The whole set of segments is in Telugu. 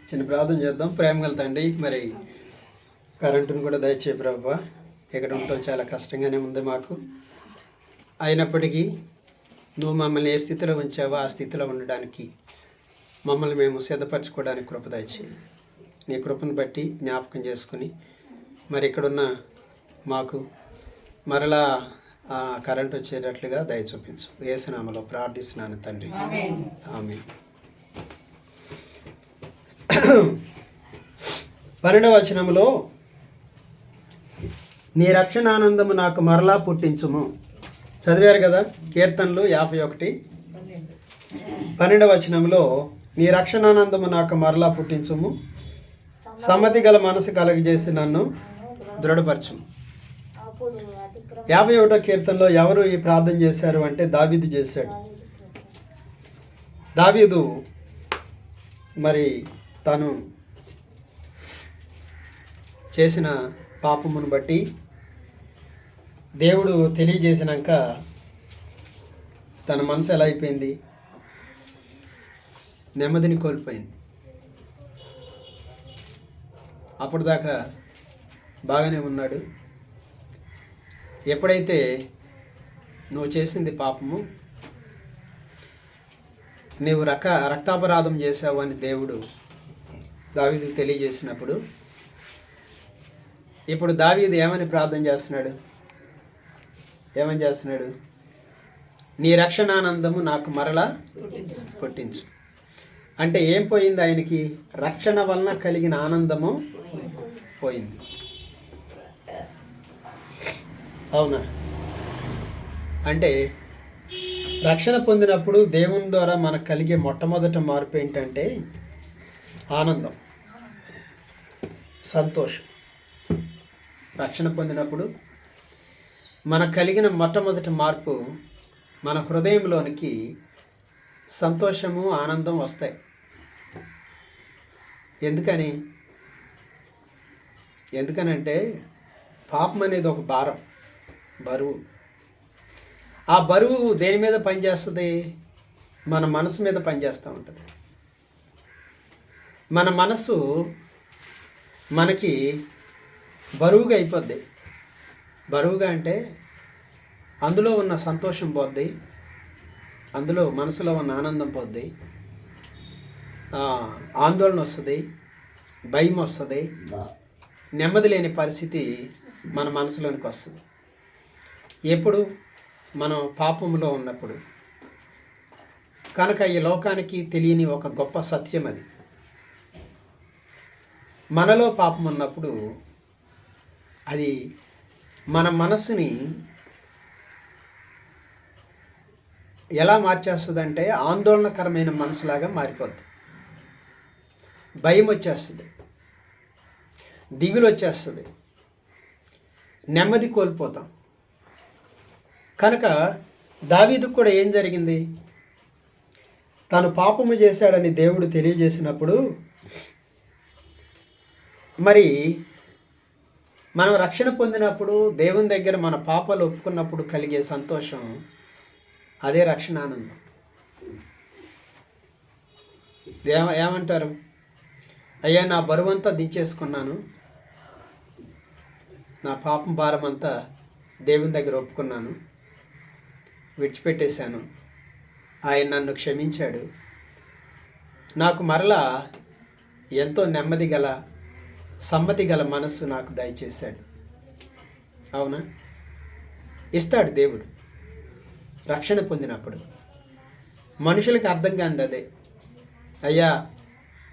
చిన్న ప్రార్థన చేద్దాం. ప్రేమగల తండ్రి, మరి కరెంటును కూడా దయచే ప్రభువా. ఇక్కడ ఉండటం చాలా కష్టంగానే ఉంది మాకు. అయినప్పటికీ నువ్వు మమ్మల్ని ఏ స్థితిలో ఉంచావో ఆ స్థితిలో ఉండడానికి మమ్మల్ని మేము సిద్ధపరచుకోవడానికి కృప దయచేయి. నీ కృపను బట్టి జ్ఞాపకం చేసుకుని మరి ఇక్కడున్న మాకు మరలా కరెంట్ వచ్చేటట్లుగా దయ చూపించు. యేసు నామములో ప్రార్థిస్తున్నాను తండ్రి, ఆమేన్. 12వ వచనంలో నీ రక్షణానందము నాకు మరలా పుట్టించుము. చదివారు కదా, కీర్తనలు 51. 12వ వచనంలో నీ రక్షణానందము నాకు మరలా పుట్టించుము, సమ్మతి గల మనసు కలగజేసి నన్ను దృఢపరచుము. 51వ కీర్తనలో ఎవరు ఈ ప్రార్థన చేశారు అంటే దావీదు చేశాడు. దావీదు మరి తను చేసిన పాపమును బట్టి దేవుడు తెలియజేసినాక తన మనసు ఎలా అయిపోయింది? నెమ్మదిని కోల్పోయింది. అప్పుడు దాకా బాగానే ఉన్నాడు. ఎప్పుడైతే నువ్వు చేసింది పాపము, నీవు రక్తాపరాధం చేసావు అని దేవుడు దావీదుకు తెలియజేసినప్పుడు ఇప్పుడు దావీదు ఏమని ప్రార్థన చేస్తున్నాడు? ఏమని చేస్తున్నాడు? నీ రక్షణానందము నాకు మరలా పుట్టించు. అంటే ఏం పోయింది ఆయనకి? రక్షణ వలన కలిగిన ఆనందము పోయింది. అవునా? అంటే రక్షణ పొందినప్పుడు దేవుని ద్వారా మనకు కలిగే మొట్టమొదటి మార్పు ఏంటంటే ఆనందం, సంతోషం. రక్షణ పొందినప్పుడు మనకు కలిగిన మొట్టమొదటి మార్పు మన హృదయంలోనికి సంతోషము, ఆనందం వస్తాయి. ఎందుకనంటే పాపం అనేది ఒక భారం, బరువు. ఆ బరువు దేని మీద పనిచేస్తుంది? మన మనసు మీద పనిచేస్తూ ఉంటుంది. మన మనసు మనకి బరువుగా అయిపోద్ది. బరువుగా అంటే అందులో ఉన్న సంతోషం పోద్ది, అందులో మనసులో ఉన్న ఆనందం పోద్ది, ఆందోళన వస్తుంది, భయం వస్తుంది, నెమ్మది లేని పరిస్థితి మన మనసులోనికి వస్తుంది. ఎప్పుడు? మనం పాపంలో ఉన్నప్పుడు. కనుక ఈ లోకానికి తెలియని ఒక గొప్ప సత్యం అది. మనలో పాపం ఉన్నప్పుడు అది మన మనసుని ఎలా మార్చేస్తుందంటే ఆందోళనకరమైన మనసులాగా మారిపోద్ది. భయం వచ్చేస్తుంది, దిగులు వచ్చేస్తుంది, నెమ్మది కోల్పోతాం. కనుక దావీదుకు కూడా ఏం జరిగింది? తాను పాపము చేశాడని దేవుడు తెలియజేసినప్పుడు మరి మనం రక్షణ పొందినప్పుడు దేవుని దగ్గర మన పాపాలు ఒప్పుకున్నప్పుడు కలిగే సంతోషం, అదే రక్షణ ఆనందం. ఏమంటారు? అయ్యా, నా బరువంతా దించేసుకున్నాను, నా పాపం భారం అంతా దేవుని దగ్గర ఒప్పుకున్నాను, విడిచిపెట్టేశాను, ఆయన నన్ను క్షమించాడు, నాకు మరలా ఎంతో నెమ్మది గల, సమ్మతి గల మనస్సు నాకు దయచేశాడు. అవునా? ఇస్తాడు దేవుడు రక్షణ పొందినప్పుడు. మనుషులకు అర్థం కానిది అదే. అయ్యా,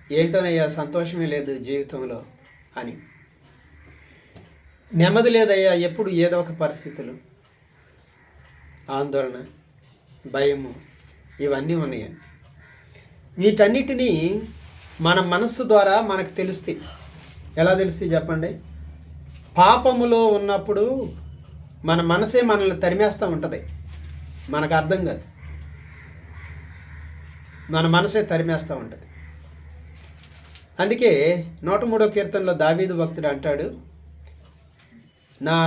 ఏంటోనయ్యా సంతోషమే లేదు జీవితంలో అని, నెమ్మది లేదయ్యా, ఎప్పుడు ఏదో ఒక పరిస్థితులు, ఆందోళన, భయము, ఇవన్నీ ఉన్నాయి. వీటన్నిటినీ మన మనస్సు ద్వారా మనకు తెలుస్తాయి. ఎలా తెలుస్తాయి చెప్పండి? పాపములో ఉన్నప్పుడు మన మనసే మనల్ని తరిమేస్తూ ఉంటుంది. మనకు అర్థం కాదు, మన మనసే తరిమేస్తూ ఉంటుంది. అందుకే 103వ కీర్తనలో దావీదు భక్తుడు అంటాడు, నా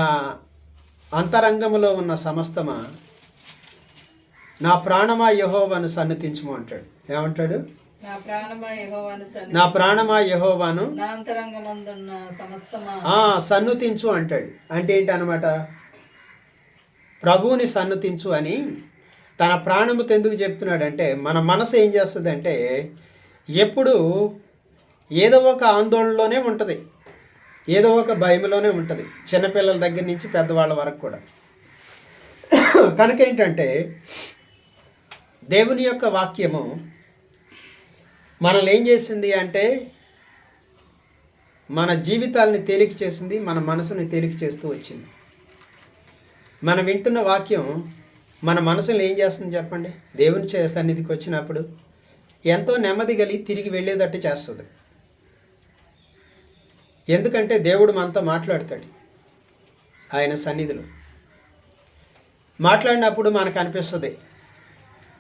అంతరంగములో ఉన్న సమస్తమా, నా ప్రాణమా యెహోవాను సన్నతించుము అంటాడు. ఏమంటాడు? నా ప్రాణమా యెహోవాను నా అంతరంగమందున్న సమస్తమా సన్నుతించు అంటాడు. అంటే ఏంటి అనమాట? ప్రభువుని సన్నుతించు అని తన ప్రాణముతో ఎందుకు చెప్తున్నాడంటే, మన మనసు ఏం చేస్తుంది అంటే ఎప్పుడు ఏదో ఒక ఆందోళనలోనే ఉంటుంది, ఏదో ఒక భయంలోనే ఉంటుంది, చిన్నపిల్లల దగ్గర నుంచి పెద్దవాళ్ళ వరకు కూడా. కనుక ఏంటంటే దేవుని యొక్క వాక్యము మనల్ని ఏం చేసింది అంటే మన జీవితాలని తేలిక చేసింది, మన మనసుని తేలిక చేస్తూ వచ్చింది. మనం వింటున్న వాక్యం మన మనసుని ఏం చేస్తుంది చెప్పండి? దేవుని సన్నిధికి వచ్చినప్పుడు ఎంతో నెమ్మది కలిగి తిరిగి వెళ్ళేటట్టు చేస్తుంది. ఎందుకంటే దేవుడు మనతో మాట్లాడతాడు. ఆయన సన్నిధిలో మాట్లాడినప్పుడు మనకు అనిపిస్తుంది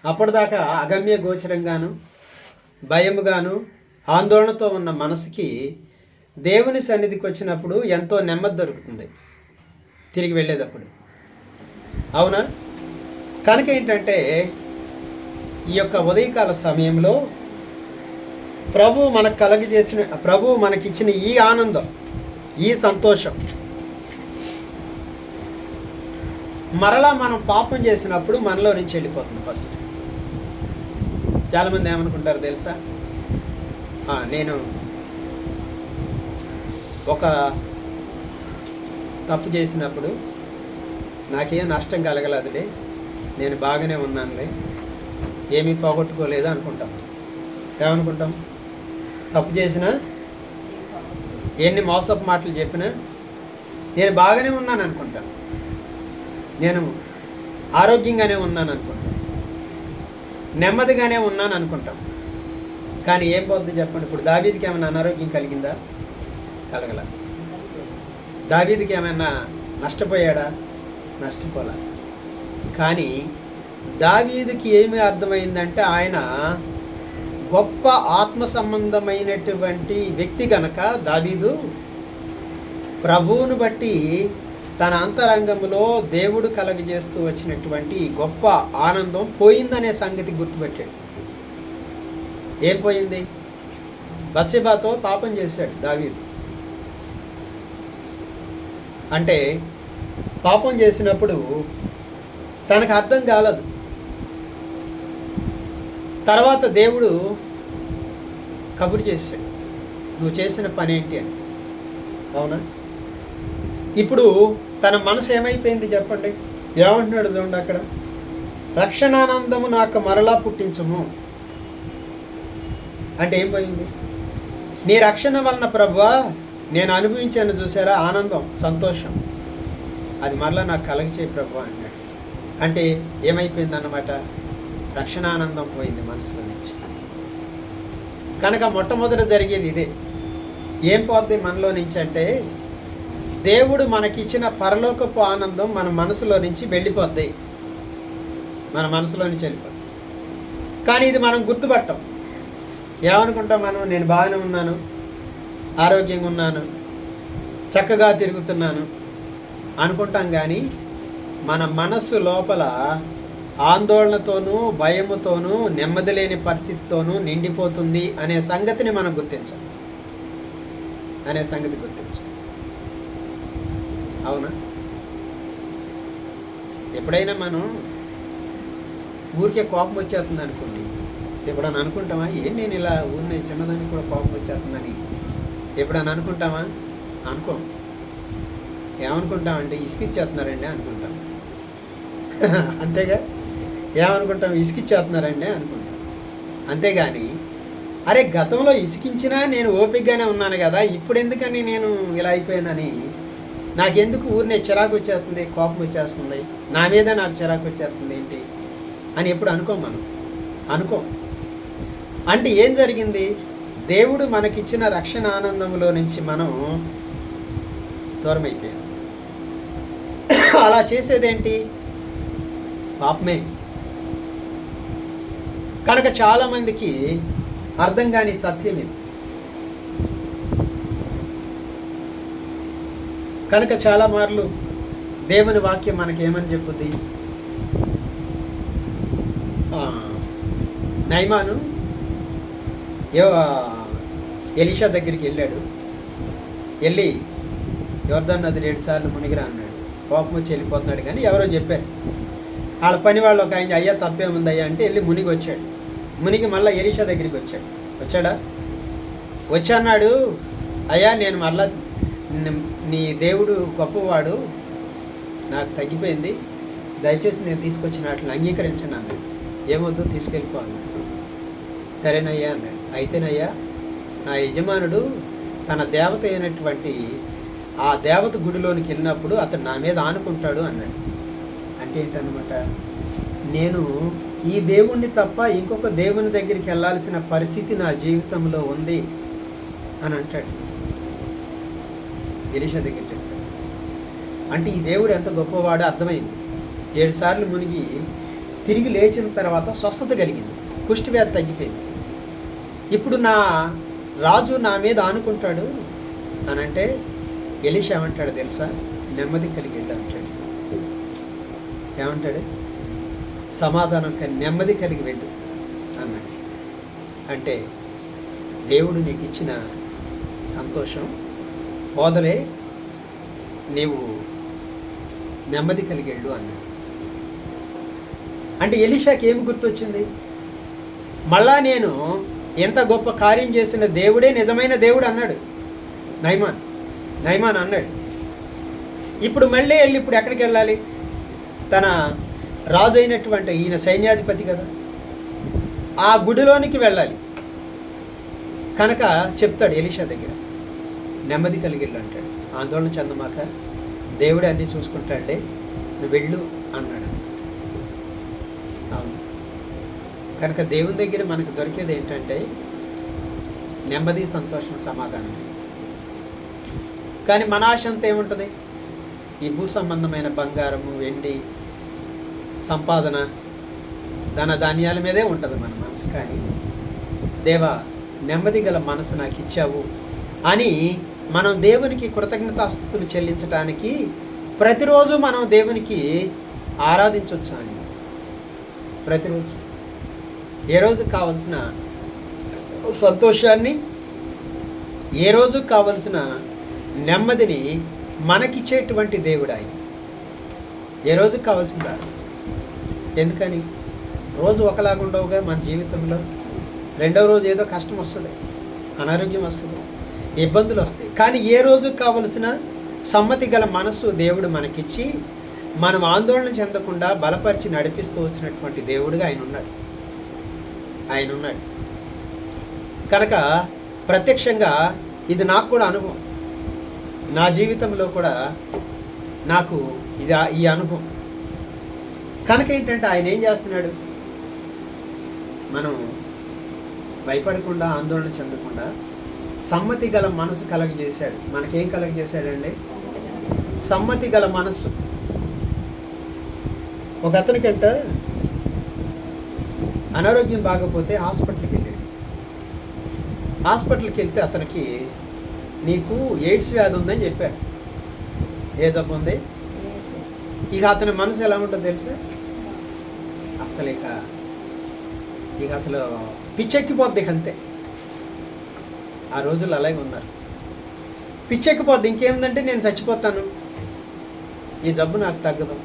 అప్పటిదాకా అగమ్య గోచరంగాను భయముగాను ఆందోళనతో ఉన్న మనసుకి దేవుని సన్నిధికి వచ్చినప్పుడు ఎంతో నెమ్మది దొరుకుతుంది తిరిగి వెళ్ళేటప్పుడు. అవునా? కనుక ఏంటంటే ఈ యొక్క ఉదయకాల సమయంలో ప్రభు మనకు కలగజేసిన, ప్రభు మనకిచ్చిన ఈ ఆనందం, ఈ సంతోషం మరలా మనం పాపం చేసినప్పుడు మనలో నుంచి వెళ్ళిపోతుంది. ఫస్ట్ చాలామంది ఏమనుకుంటారు తెలుసా? నేను ఒక తప్పు చేసినప్పుడు నాకేం నష్టం కలగలేదులే, నేను బాగానే ఉన్నానులే, ఏమీ పోగొట్టుకోలేదు అనుకుంటాం. ఏమనుకుంటాం? తప్పు చేసినా, ఎన్ని మోసపు మాటలు చెప్పినా నేను బాగానే ఉన్నాను అనుకుంటాను, నేను ఆరోగ్యంగానే ఉన్నాను అనుకుంటాం, నెమ్మదిగానే ఉన్నాను అనుకుంటాం. కానీ ఏం పోద్ది చెప్పండి? ఇప్పుడు దావీదుకి ఏమైనా అనారోగ్యం కలిగిందా? కలగల. దావీదుకి ఏమైనా నష్టపోయాడా? నష్టపోలే. కానీ దావీదుకి ఏమి అర్థమైందంటే ఆయన గొప్ప ఆత్మ సంబంధమైనటువంటి వ్యక్తి గనక దావీదు ప్రభువును బట్టి తన అంతరంగంలో దేవుడు కలగజేస్తూ వచ్చినటువంటి గొప్ప ఆనందం పోయిందనే సంగతి గుర్తుపెట్టాడు. ఏం పోయింది? బత్షెబాతో పాపం చేశాడు దావీదు. అంటే పాపం చేసినప్పుడు తనకు అర్థం కాలేదు. తర్వాత దేవుడు కబురు చేశాడు, నువ్వు చేసిన పని ఏంటి అని. అవునా? ఇప్పుడు తన మనసు ఏమైపోయింది చెప్పండి? ఏమంటున్నాడు చూడండి అక్కడ, రక్షణానందము నాకు మరలా పుట్టించము అంటే ఏం పోయింది? నీ రక్షణ వలన ప్రభువా నేను అనుభవించాను చూసారా ఆనందం, సంతోషం, అది మరలా నాకు కలగచేయి ప్రభువా అన్నాడు. అంటే ఏమైపోయింది అన్నమాట? రక్షణానందం పోయింది మనసులో నుంచి. కనుక మొట్టమొదట జరిగేది ఇదే. ఏం పోద్ది మనలో నుంచి అంటే దేవుడు మనకిచ్చిన పరలోకపు ఆనందం మన మనసులో నుంచి వెళ్ళిపోద్ది, మన మనసులో నుంచి వెళ్ళిపోద్ది. కానీ ఇది మనం గుర్తుపట్టాం. ఏమనుకుంటాం మనం? నేను బాగానే ఉన్నాను, ఆరోగ్యంగా ఉన్నాను, చక్కగా తిరుగుతున్నాను అనుకుంటాం. కానీ మన మనస్సు లోపల ఆందోళనతోనూ భయముతోనూ నెమ్మది లేని పరిస్థితితోనూ నిండిపోతుంది అనే సంగతిని మనం గుర్తించాం. అవునా? ఎప్పుడైనా మనం ఊరికే కోపం వచ్చేస్తుంది అనుకోండి, ఎప్పుడన్నా అనుకుంటామా? నేను ఇలా ఊరిని చిన్నదానికి కూడా కోపం వచ్చేస్తుందని ఎప్పుడన్నా అనుకుంటామా? అనుకోం. ఏమనుకుంటామంటే ఇసుకిచ్చేస్తున్నారండి అనుకుంటాం. అంతేగా? ఏమనుకుంటాం? ఇసుకిచ్చేస్తున్నారండి అనుకుంటాం. అంతేగాని అరే గతంలో ఇసుకించినా నేను ఓపికగానే ఉన్నాను కదా, ఇప్పుడు ఎందుకని నేను ఇలా అయిపోయానని, నాకెందుకు ఊరినే చిరాకు వచ్చేస్తుంది, కోపం వచ్చేస్తుంది, నా మీద నాకు చిరాకు వచ్చేస్తుంది ఏంటి అని ఎప్పుడు అనుకోం. మనం అనుకోం. అంటే ఏం జరిగింది? దేవుడు మనకిచ్చిన రక్షణ ఆనందంలో నుంచి మనం దూరం అయిపోయాం. అలా చేసేదేంటి? పాపమే. కనుక చాలామందికి అర్థం కాని సత్యం ఇది. కనుక చాలా మార్లు దేవుని వాక్యం మనకేమని చెప్పుద్ది? నయమాను ఎలీషా దగ్గరికి వెళ్ళాడు. వెళ్ళి యోర్దాను నది 7 సార్లు మునిగిరా అన్నాడు. కోపం వచ్చి వెళ్ళిపోతున్నాడు. కానీ ఎవరో చెప్పారు, వాళ్ళ పని వాళ్ళు ఒక ఆయన, అయ్యా తప్పేముందయ్యా అంటే వెళ్ళి మునిగి వచ్చాడు. మునిగి మళ్ళీ ఎలీషా దగ్గరికి వచ్చాడా వచ్చి అన్నాడు, అయ్యా నేను మళ్ళా నీ దేవుడు గొప్పవాడు, నాకు తగ్గిపోయింది, దయచేసి నేను తీసుకొచ్చిన వాటిని అంగీకరించను అన్నాడు. ఏమొద్దు తీసుకెళ్ళిపో అన్నాడు. సరేనయ్యా అన్నాడు. అయితేనయ్యా నా యజమానుడు తన దేవత అయినటువంటి ఆ దేవత గుడిలోనికి వెళ్ళినప్పుడు అతను నా మీద ఆనుకుంటాడు అన్నాడు. అంటే ఏంటన్నమాట, నేను ఈ దేవుణ్ణి తప్ప ఇంకొక దేవుని దగ్గరికి వెళ్ళాల్సిన పరిస్థితి నా జీవితంలో ఉంది అని అంటాడు. ఎలీషా దగ్గర చెప్తాడు. అంటే ఈ దేవుడు ఎంత గొప్పవాడో అర్థమైంది. 7 సార్లు మునిగి తిరిగి లేచిన తర్వాత స్వస్థత కలిగింది, కుష్టి వ్యాధి తగ్గిపోయింది. ఇప్పుడు నా రాజు నా మీద ఆనుకుంటాడు అని అంటే ఎలీషా ఏమంటాడు తెలుసా, నెమ్మది కలిగి వెళ్ళు అంటాడు. ఏమంటాడు, సమాధానం నెమ్మది కలిగి వెళ్ళు అన్నాడు. అంటే దేవుడు నీకు ఇచ్చిన సంతోషం పోదలే, నీవు నెమ్మది కలిగి వెళ్ళు అన్నాడు. అంటే ఎలీషాకి ఏమి గుర్తొచ్చింది, మళ్ళా నేను ఎంత గొప్ప కార్యం చేసిన దేవుడే నిజమైన దేవుడు అన్నాడు నయమాన్ అన్నాడు. ఇప్పుడు మళ్ళీ వెళ్ళి ఇప్పుడు ఎక్కడికి వెళ్ళాలి, తన రాజు అయినటువంటి ఈయన సైన్యాధిపతి కదా, ఆ గుడిలోనికి వెళ్ళాలి. కనుక చెప్తాడు ఎలీషా దగ్గర, నెమ్మది కలిగిళ్ళు అంటాడు. ఆందోళన చెందమాక, దేవుడే అన్నీ చూసుకుంటాడే, నువ్వు వెళ్ళు అన్నాడు. అవును, కనుక దేవుని దగ్గర మనకు దొరికేది ఏంటంటే నెమ్మది, సంతోషం, సమాధానం. కానీ మన ఆశ అంతా ఏముంటుంది, ఈ భూ సంబంధమైన బంగారము, వెండి, సంపాదన, ధన ధాన్యాల మీదే ఉంటుంది మన మనసు. కానీ దేవా నెమ్మది గల మనసు నాకు ఇచ్చావు అని మనం దేవునికి కృతజ్ఞతాస్తుతులు చెల్లించడానికి ప్రతిరోజు మనం దేవునికి ఆరాధించవచ్చు అని. ప్రతిరోజు ఏ రోజు కావలసిన సంతోషాన్ని, ఏ రోజు కావలసిన నెమ్మదిని మనకిచ్చేటువంటి దేవుడు ఆయన. ఏ రోజు కావాల్సిందా, ఎందుకని రోజు ఒకలాగా ఉండవుగా మన జీవితంలో. రెండవ రోజు ఏదో కష్టం వస్తుంది, అనారోగ్యం వస్తుంది, ఇబ్బందులు వస్తాయి. కానీ ఏ రోజు కావలసిన సమ్మతి గల మనస్సు దేవుడు మనకిచ్చి మనం ఆందోళన చెందకుండా బలపరిచి నడిపిస్తూ వచ్చినటువంటి దేవుడుగా ఆయన ఉన్నాడు. కనుక ప్రత్యక్షంగా ఇది నాకు కూడా అనుభవం, నా జీవితంలో కూడా నాకు ఈ అనుభవం. కనుక ఏంటంటే ఆయన ఏం చేస్తున్నాడు, మనం భయపడకుండా, ఆందోళన చెందకుండా సమ్మతి గల మనసు కలగజేశాడు. మనకేం కలగజేశాడండి, సమ్మతి గల మనస్సు. ఒక అతనికంట అనారోగ్యం బాగపోతే హాస్పిటల్కి వెళ్ళాడు. హాస్పిటల్కి వెళ్తే అతనికి నీకు ఎయిడ్స్ వ్యాధి ఉందని చెప్పారు. ఏ జబ్బు ఉంది? ఇక అతని మనసు ఎలా ఉంటుందో తెలుసా, అసలు ఇక అసలు పిచ్చెక్కిపోద్ది. అంతే, ఆ రోజుల్లో అలాగే ఉన్నారు. పిచ్చెక్కిపోద్ది. ఇంకేముందంటే నేను చచ్చిపోతాను, ఈ జబ్బు నాకు తగ్గదు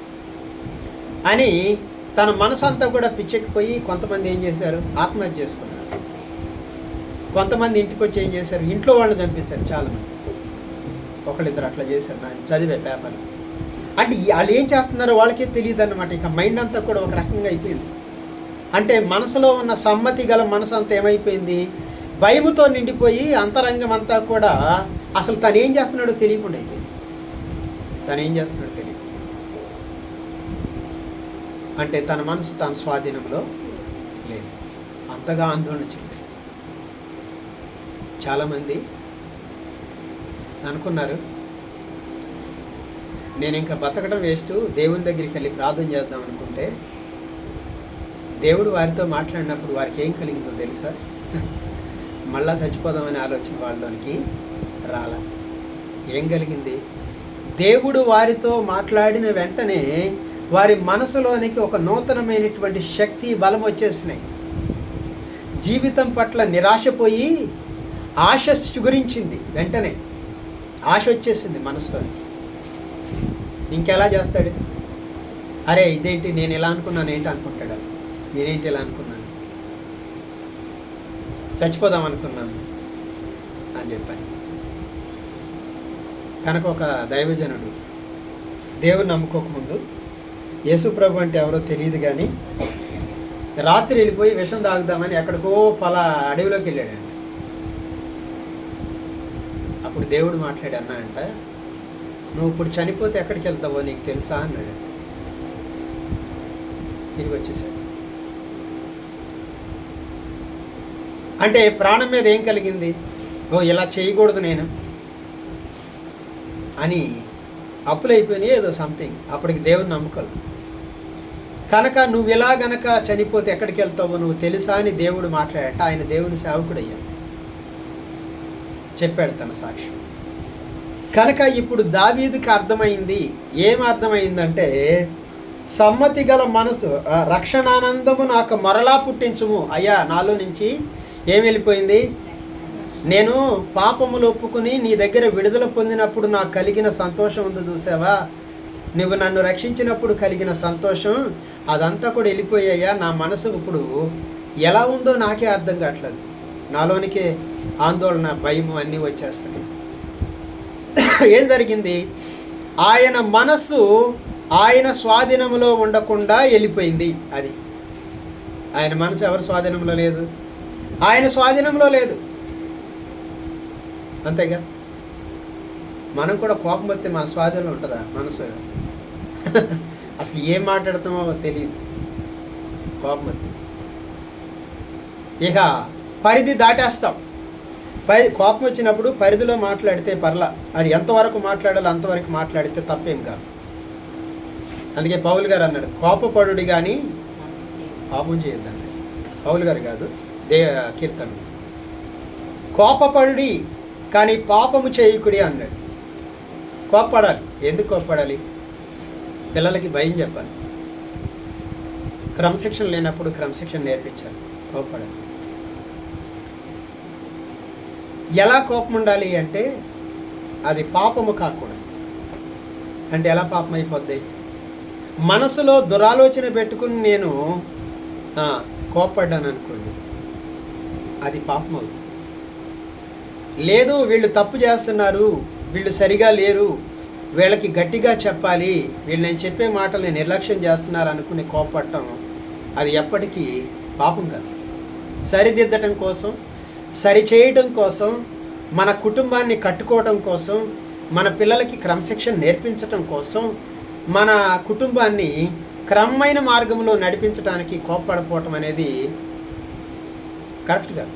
అని తన మనసు అంతా కూడా పిచ్చెక్కిపోయి కొంతమంది ఏం చేశారు, ఆత్మహత్య చేసుకున్నారు. కొంతమంది ఇంటికి వచ్చి ఏం చేశారు, ఇంట్లో వాళ్ళని చంపేశారు. చాలామంది, ఒకళ్ళిద్దరు అట్లా చేశారు. నాకు చదివే పేపర్. అంటే వాళ్ళు ఏం చేస్తున్నారో వాళ్ళకే తెలియదు అన్నమాట. ఇక మైండ్ అంతా కూడా ఒక రకంగా అయిపోయింది. అంటే మనసులో ఉన్న సమ్మతి గల మనసు అంతా ఏమైపోయింది, భయముతో నిండిపోయి అంతరంగం అంతా కూడా అసలు తను ఏం చేస్తున్నాడో తెలియకుండా అయిపోయింది. తను ఏం చేస్తున్నాడో తెలియదు. అంటే తన మనసు తన స్వాధీనంలో లేదు. అంతగా ఆందోళన చెంది చాలామంది అనుకున్నారు, నేను ఇంకా బతకడం వేస్ట్, దేవుని దగ్గరికి వెళ్ళి ప్రార్థన చేద్దాం అనుకుంటే దేవుడు వారితో మాట్లాడినప్పుడు వారికి ఏం కలిగిందో తెలుసా, మళ్ళా చచ్చిపోదామనే ఆలోచన వాళ్ళలోనికి రాల. ఏం కలిగింది, దేవుడు వారితో మాట్లాడిన వెంటనే వారి మనసులోనికి ఒక నూతనమైనటువంటి శక్తి, బలం వచ్చేసినాయి. జీవితం పట్ల నిరాశపోయి ఆశ చిగురించింది. వెంటనే ఆశ వచ్చేసింది మనసులోని. ఇంకెలా చేస్తాడు? అరే ఇదేంటి, నేను ఇలా అనుకున్నాను ఏంటి అనుకుంటాడు. నేనేంటి ఇలా అనుకున్నాను, చచ్చిపోదాం అనుకున్నాను అని చెప్పాను. కనుక ఒక దైవజనుడు దేవుని నమ్ముకోకముందు యేసు ప్రభు అంటే ఎవరో తెలియదు కానీ రాత్రి వెళ్ళిపోయి విషం తాగుదామని ఎక్కడికో అడవిలోకి వెళ్ళాడంట. అప్పుడు దేవుడు మాట్లాడి అన్నాడంట, నువ్వు ఇప్పుడు చనిపోతే ఎక్కడికి వెళ్తావో నీకు తెలుసా అన్నాడు. తిరిగి వచ్చేసాడు. అంటే ప్రాణం మీద ఏం కలిగింది? ఓ ఇలా చేయకూడదు నేను అని అప్పులైపోయినాయి ఏదో సంథింగ్. అప్పటికి దేవుని నమ్మకాలు. కనుక నువ్వు ఇలా గనక చనిపోతే ఎక్కడికి వెళ్తావో నువ్వు తెలుసా అని దేవుడు మాట్లాడట. ఆయన దేవుని సేవకుడయ్యాడు, చెప్పాడు తన సాక్ష్యం. కనుక ఇప్పుడు దావీదుకి అర్థమైంది. ఏం అర్థమైందంటే, సమ్మతి గల మనసు రక్షణానందము నాకు మరలా పుట్టించుము. అయ్యా నాలో నుంచి ఏం వెళ్ళిపోయింది? నేను పాపములు ఒప్పుకుని నీ దగ్గర విడుదల పొందినప్పుడు నాకు కలిగిన సంతోషం ఉంది చూసావా, నువ్వు నన్ను రక్షించినప్పుడు కలిగిన సంతోషం అదంతా కూడా వెళ్ళిపోయాయా. నా మనసు ఇప్పుడు ఎలా ఉందో నాకే అర్థం కావట్లేదు. నాలోనికి ఆందోళన, భయము అన్నీ వచ్చేస్తాయి. ఏం జరిగింది? ఆయన మనస్సు ఆయన స్వాధీనంలో ఉండకుండా వెళ్ళిపోయింది. అది ఆయన మనసు ఎవరి స్వాధీనంలో లేదు? ఆయన స్వాధీనంలో లేదు. అంతేగా. మనం కూడా కోపం వస్తే మన స్వాధీనంలో ఉంటుందా మనసు? అసలు ఏం మాట్లాడుతామో తెలియదు కోపం వస్తే. ఇక పరిధి దాటేస్తాం. కోపం వచ్చినప్పుడు పరిధిలో మాట్లాడితే పర్లా, అది ఎంతవరకు మాట్లాడాలో అంతవరకు మాట్లాడితే తప్పేం కాదు. అందుకే పౌలు గారు అన్నాడు, కోపపడుడి కానీ పాపం చేయొద్దండి. పౌలు గారు కాదు, కీర్తన. కోపపడుడి కానీ పాపము చేయకుడి అన్నాడు. కోపపడాలి. ఎందుకు కోపపడాలి? పిల్లలకి భయం చెప్పాలి. క్రమశిక్షణ లేనప్పుడు క్రమశిక్షణ నేర్పించాలి. కోపపడాలి. ఎలా కోపం ఉండాలి అంటే అది పాపము కాకూడదు. అంటే ఎలా పాపం అయిపోద్ది? మనసులో దురాలోచన పెట్టుకుని నేను కోపడ్డాను అనుకోండి, అది పాపం అవుతుంది. లేదు వీళ్ళు తప్పు చేస్తున్నారు, వీళ్ళు సరిగా లేరు, వీళ్ళకి గట్టిగా చెప్పాలి, వీళ్ళు నేను చెప్పే మాటల్ని నిర్లక్ష్యం చేస్తున్నారు అనుకుని కోపడటం అది ఎప్పటికీ పాపం కాదు. సరిదిద్దటం కోసం, సరిచేయటం కోసం, మన కుటుంబాన్ని కట్టుకోవడం కోసం, మన పిల్లలకి క్రమశిక్షణ నేర్పించటం కోసం, మన కుటుంబాన్ని క్రమమైన మార్గంలో నడిపించడానికి కోప్పడిపోవటం అనేది కరెక్ట్ కాదు.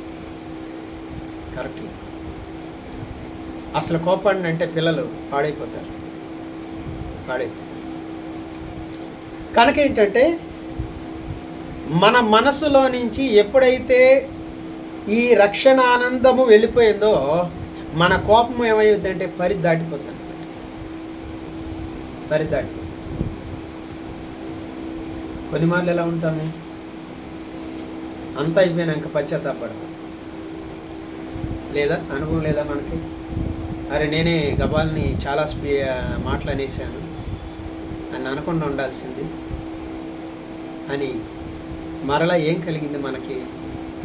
అసలు కోపడినంటే పిల్లలు పాడైపోతారు. కనుక ఏంటంటే మన మనసులో నుంచి ఎప్పుడైతే ఈ రక్షణ ఆనందము వెళ్ళిపోయిందో మన కోపం ఏమవుతుందంటే పరిధి దాటిపోతుంది. కొన్ని మార్లు ఎలా ఉంటాము, అంతా అయిపోయినాక పశ్చాత్తాపడతాం. లేదా అనుభవం లేదా మనకి? అరే నేనే గబాల్ని చాలా మాటలు అనేసాను అని అనకుండా ఉండాల్సింది అని మరలా ఏం కలిగింది మనకి?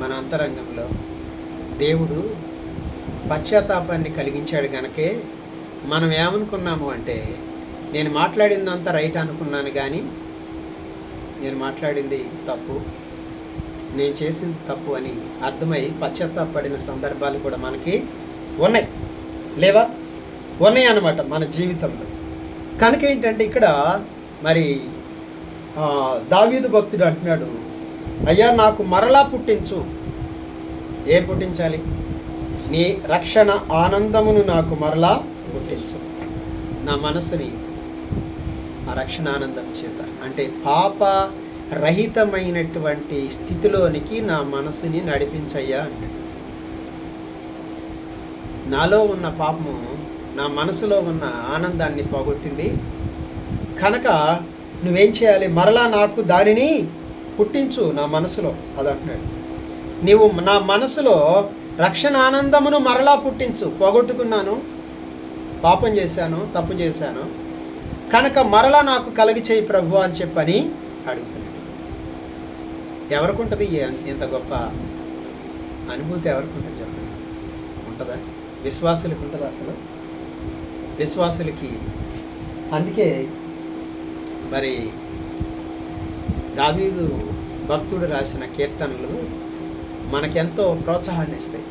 మన అంతరంగంలో దేవుడు పశ్చాత్తాపాన్ని కలిగించాడు. కనుకే మనం ఏమనుకున్నాము అంటే, నేను మాట్లాడిందంతా రైట్ అనుకున్నాను కానీ నేను మాట్లాడింది తప్పు, నేను చేసింది తప్పు అని అర్థమై పశ్చాత్తాపడిన సందర్భాలు కూడా మనకి ఉన్నాయి. లేవా? ఉన్నాయి అన్నమాట మన జీవితంలో. కనుక ఏంటంటే ఇక్కడ మరి దావీదు భక్తుడు అంటున్నాడు, అయ్యా నాకు మరలా పుట్టించు. ఏం పుట్టించాలి? నీ రక్షణ ఆనందమును నాకు మరలా పుట్టించు. నా మనసుని ఆ రక్షణ ఆనందం చేత, అంటే పాప రహితమైనటువంటి స్థితిలోనికి నా మనసుని నడిపించయ్యా అంటే, నాలో ఉన్న పాపము నా మనసులో ఉన్న ఆనందాన్ని పోగొట్టింది. కనుక నువ్వేం చేయాలి? మరలా నాకు దానిని పుట్టించు నా మనసులో. అది అంటున్నాడు. నీవు నా మనసులో రక్షణ ఆనందమును మరలా పుట్టించు. పోగొట్టుకున్నాను, పాపం చేశాను, తప్పు చేశాను కనుక మరలా నాకు కలిగి చేయి ప్రభు అని చెప్పని అడుగుతున్నాడు. ఎవరికి ఉంటుంది ఇంత గొప్ప అనుభూతి? ఎవరికి ఉంటుంది చెప్పండి? ఉంటుందా? విశ్వాసులకు ఉంటుందా? అసలు విశ్వాసులకి. అందుకే మరి దావీదు భక్తుడు రాసిన కీర్తనలు మనకెంతో ప్రోత్సాహాన్ని ఇస్తాయి.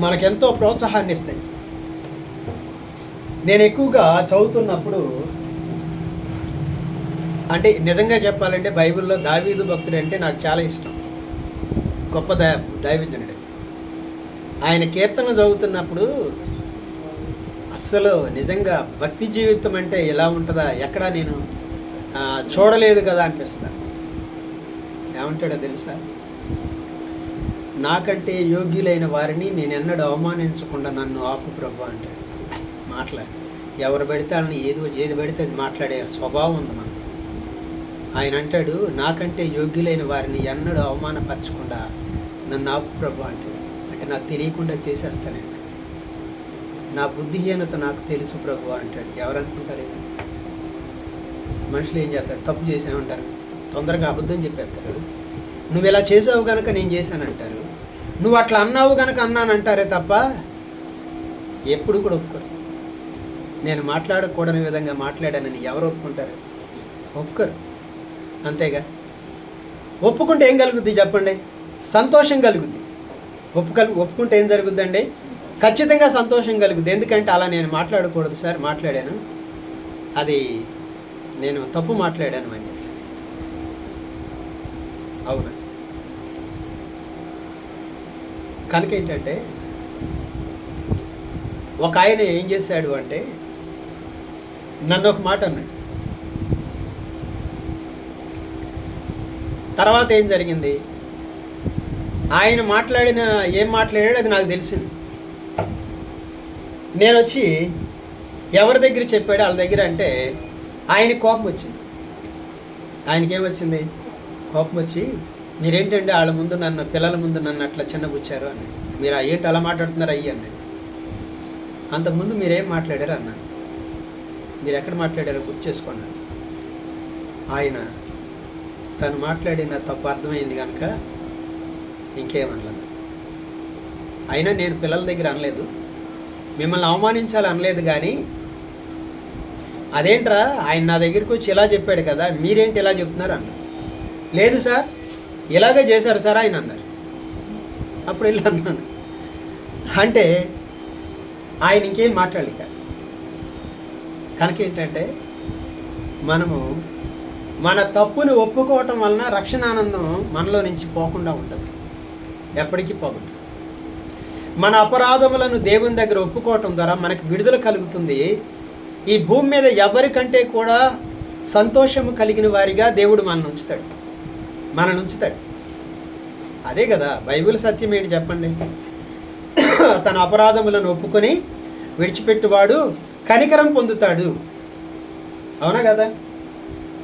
మనకెంతో ప్రోత్సాహాన్ని ఇస్తాయి. నేను ఎక్కువగా చదువుతున్నప్పుడు, అంటే నిజంగా చెప్పాలంటే బైబిల్లో దావీదు భక్తుడు అంటే నాకు చాలా ఇష్టం. గొప్ప దైవజనుడు. ఆయన కీర్తనలు చదువుతున్నప్పుడు అస్సలు నిజంగా భక్తి జీవితం అంటే ఎలా ఉంటుందా, ఎక్కడా నేను చూడలేదు కదా అనిపిస్తుంది. ఏమంటాడో తెలుసా? నాకంటే యోగ్యులైన వారిని నేను ఎన్నడూ అవమానించకుండా నన్ను ఆపు ప్రభు అంటాడు. మాట్లాడు. ఎవరు పెడితే వాళ్ళని ఏది పెడితే అది మాట్లాడే స్వభావం ఉంది మనది. ఆయన అంటాడు, నాకంటే యోగ్యులైన వారిని ఎన్నడూ అవమానపరచకుండా నన్ను ఆపు ప్రభు అంటాడు. అంటే నాకు తెలియకుండా చేసేస్తానండి, నా బుద్ధిహీనత నాకు తెలుసు ప్రభు అంటాడు. ఎవరనుకుంటారు? మనుషులు ఏం చేస్తారు? తప్పు చేసామంటారు, తొందరగా అబద్ధం చెప్పేస్తారు. నువ్వు ఇలా చేసావు కనుక నేను చేశానంటారు, నువ్వు అట్లా అన్నావు కనుక అన్నానంటారే తప్ప ఎప్పుడు కూడా ఒప్పుకోరు. నేను మాట్లాడకూడని విధంగా మాట్లాడానని ఎవరు ఒప్పుకుంటారు? ఒప్పుకోరు. అంతేగా. ఒప్పుకుంటే ఏం కలుగుద్ది చెప్పండి? సంతోషం కలుగుద్ది. ఒప్పుకుంటే ఏం జరుగుద్దండి? ఖచ్చితంగా సంతోషం కలుగుద్ది. ఎందుకంటే అలా నేను మాట్లాడకూడదు సార్, మాట్లాడాను, అది నేను తప్పు మాట్లాడాను అని చెప్పి. అవునా? కనుక ఏంటంటే ఒక ఆయన ఏం చేశాడు అంటే నన్ను ఒక మాట అన్నాడు. తర్వాత ఏం జరిగింది? ఆయన ఏం మాట్లాడాడు అది నాకు తెలిసింది. నేను వచ్చి ఎవరి దగ్గర చెప్పాడు వాళ్ళ దగ్గర అంటే ఆయన కోపం వచ్చింది. ఆయనకేమొచ్చింది? కోపం వచ్చి, మీరేంటండి వాళ్ళ ముందు నన్ను, పిల్లల ముందు నన్ను అట్లా చిన్నబుచ్చారు అని. మీరు ఏంటి అలా మాట్లాడుతున్నారు అయ్యి అన్నాడు. అంతకుముందు మీరేం మాట్లాడారు అన్నాను. మీరు ఎక్కడ మాట్లాడారో గుర్తు చేసుకున్నారు. ఆయన తను మాట్లాడిన తప్పు అర్థమైంది కనుక ఇంకేమనలేదు. అయినా నేను పిల్లల దగ్గర అనలేదు, మిమ్మల్ని అవమానించాలి అనలేదు. కానీ అదేంట్రా ఆయన నా దగ్గరికి వచ్చి ఇలా చెప్పాడు కదా, మీరేంటి ఇలా చెప్తున్నారు అన్నారు. లేదు సార్, ఇలాగే చేశారు సార్ ఆయన అన్నారు. అప్పుడు ఇలా అన్నాను. అంటే ఆయన ఇంకేం మాట్లాడలేక. కనుక ఏంటంటే మనము మన తప్పుని ఒప్పుకోవటం వలన రక్షణ ఆనందం మనలో నుంచి పోకుండా ఉంటుంది, ఎప్పటికీ పోకుండా. మన అపరాధములను దేవుని దగ్గర ఒప్పుకోవటం ద్వారా మనకు విడుదల కలుగుతుంది. ఈ భూమి మీద ఎవరికంటే కూడా సంతోషము కలిగిన వారిగా దేవుడు మనల్ని ఉంచుతాడు. అదే కదా బైబిల్ సత్యం ఏంటి చెప్పండి? తన అపరాధములను ఒప్పుకొని విడిచిపెట్టువాడు కనికరం పొందుతాడు. అవునా కదా?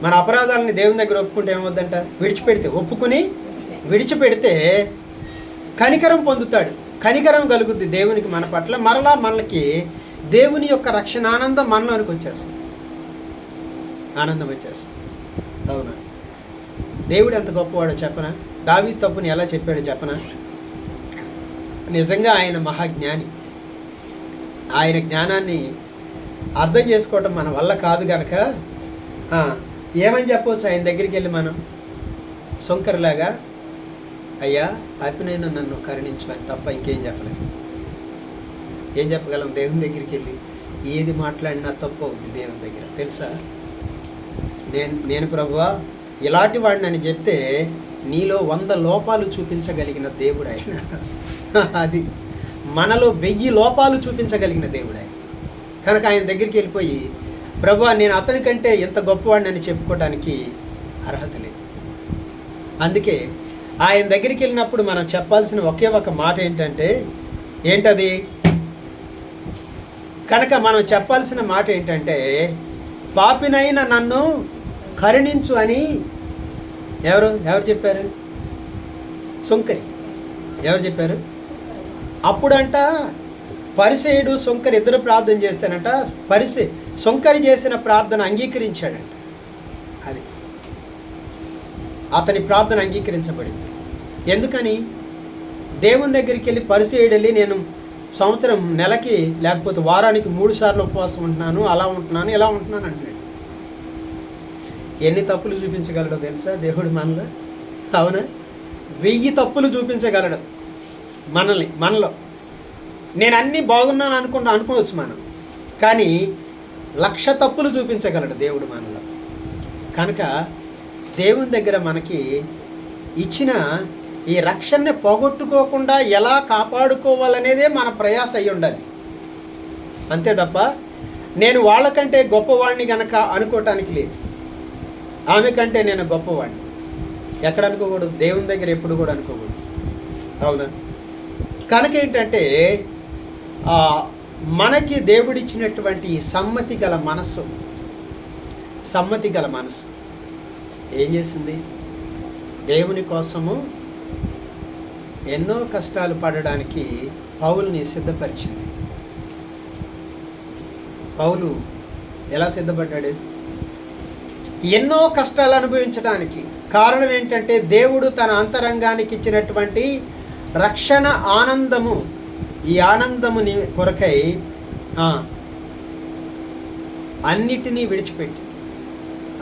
మన అపరాధాలని దేవుని దగ్గర ఒప్పుకుంటే ఏమవుద్దంట? ఒప్పుకుని విడిచిపెడితే కనికరం పొందుతాడు. కనికరం కలుగుద్ది దేవునికి మన పట్ల. మరలా మనకి దేవుని యొక్క రక్షణ ఆనందం మనలోనికి వచ్చేస్తుంది, ఆనందం వచ్చేస్తుంది. అవునా? దేవుడు ఎంత గొప్పవాడో చెప్పనా? దావీదు తప్పుని ఎలా చెప్పాడో చెప్పనా? నిజంగా ఆయన మహాజ్ఞాని. ఆయన జ్ఞానాన్ని అర్థం చేసుకోవటం మన వల్ల కాదు కనుక ఏమని చెప్పవచ్చు ఆయన దగ్గరికి వెళ్ళి మనం సొంకరలాగా, అయ్యా పాపినైనా నన్ను కరుణించు అని తప్ప ఇంకేం చెప్పలేదు. ఏం చెప్పగలం? దేవుని దగ్గరికి వెళ్ళి ఏది మాట్లాడినా తప్పు అవుతుంది దేవుని దగ్గర, తెలుసా? నేను ప్రభువా ఇలాంటి వాడిని అని చెప్తే నీలో 100 లోపాలు చూపించగలిగిన దేవుడు ఆయన. అది మనలో 1000 లోపాలు చూపించగలిగిన దేవుడు ఆయన. కనుక ఆయన దగ్గరికి వెళ్ళిపోయి, ప్రభువా నేను అతని కంటే ఎంత గొప్పవాడిని అని చెప్పుకోవడానికి అర్హత లేదు. అందుకే ఆయన దగ్గరికి వెళ్ళినప్పుడు మనం చెప్పాల్సిన ఒకే ఒక మాట ఏంటంటే, ఏంటది? కనుక మనం చెప్పాల్సిన మాట ఏంటంటే, పాపినైన నన్ను కరుణించు అని ఎవరు చెప్పారు? సుంకరి. ఎవరు చెప్పారు? అప్పుడంట పరిసయుడు సుంకరి ఇద్దరు ప్రార్థన చేస్తానంట. సుంకరి చేసిన ప్రార్థన అంగీకరించాడంట. అది అతని ప్రార్థన అంగీకరించబడింది. ఎందుకని? దేవుని దగ్గరికి వెళ్ళి పరిసయుడు వెళ్ళి నేను సంవత్సరం నెలకి లేకపోతే వారానికి 3 సార్లు ఉపవాసం ఉంటున్నాను, అలా ఉంటున్నాను, ఇలా ఉంటున్నాను అంటున్నాడు. ఎన్ని తప్పులు చూపించగలడో తెలుసా దేవుడు మనలో? అవునా? 1000 తప్పులు చూపించగలడు మనలో. నేను అన్నీ బాగున్నాను అనుకోవచ్చు మనం, కానీ 1,00,000 తప్పులు చూపించగలడు దేవుడు మనలో. కనుక దేవుని దగ్గర మనకి ఇచ్చిన ఈ రక్షణని పోగొట్టుకోకుండా ఎలా కాపాడుకోవాలనేదే మన ప్రయాస అయి ఉండాలి. అంతే తప్ప నేను వాళ్ళకంటే గొప్పవాడిని గనక అనుకోవటానికి లేదు. ఆమె కంటే నేను గొప్పవాడిని ఎక్కడ అనుకోకూడదు, దేవుని దగ్గర ఎప్పుడు కూడా అనుకోకూడదు. అవునా? కనుక ఏంటంటే మనకి దేవుడిచ్చినటువంటి సమ్మతి గల మనసు ఏం చేసింది? దేవుని కోసము ఎన్నో కష్టాలు పడడానికి పౌలుని సిద్ధపరిచింది. పౌలు ఎలా సిద్ధపడ్డాడు? ఎన్నో కష్టాలు అనుభవించడానికి కారణం ఏంటంటే దేవుడు తన అంతరంగానికి ఇచ్చినటువంటి రక్షణ ఆనందము. ఈ ఆనందముని కొరకై అన్నిటినీ విడిచిపెట్టి.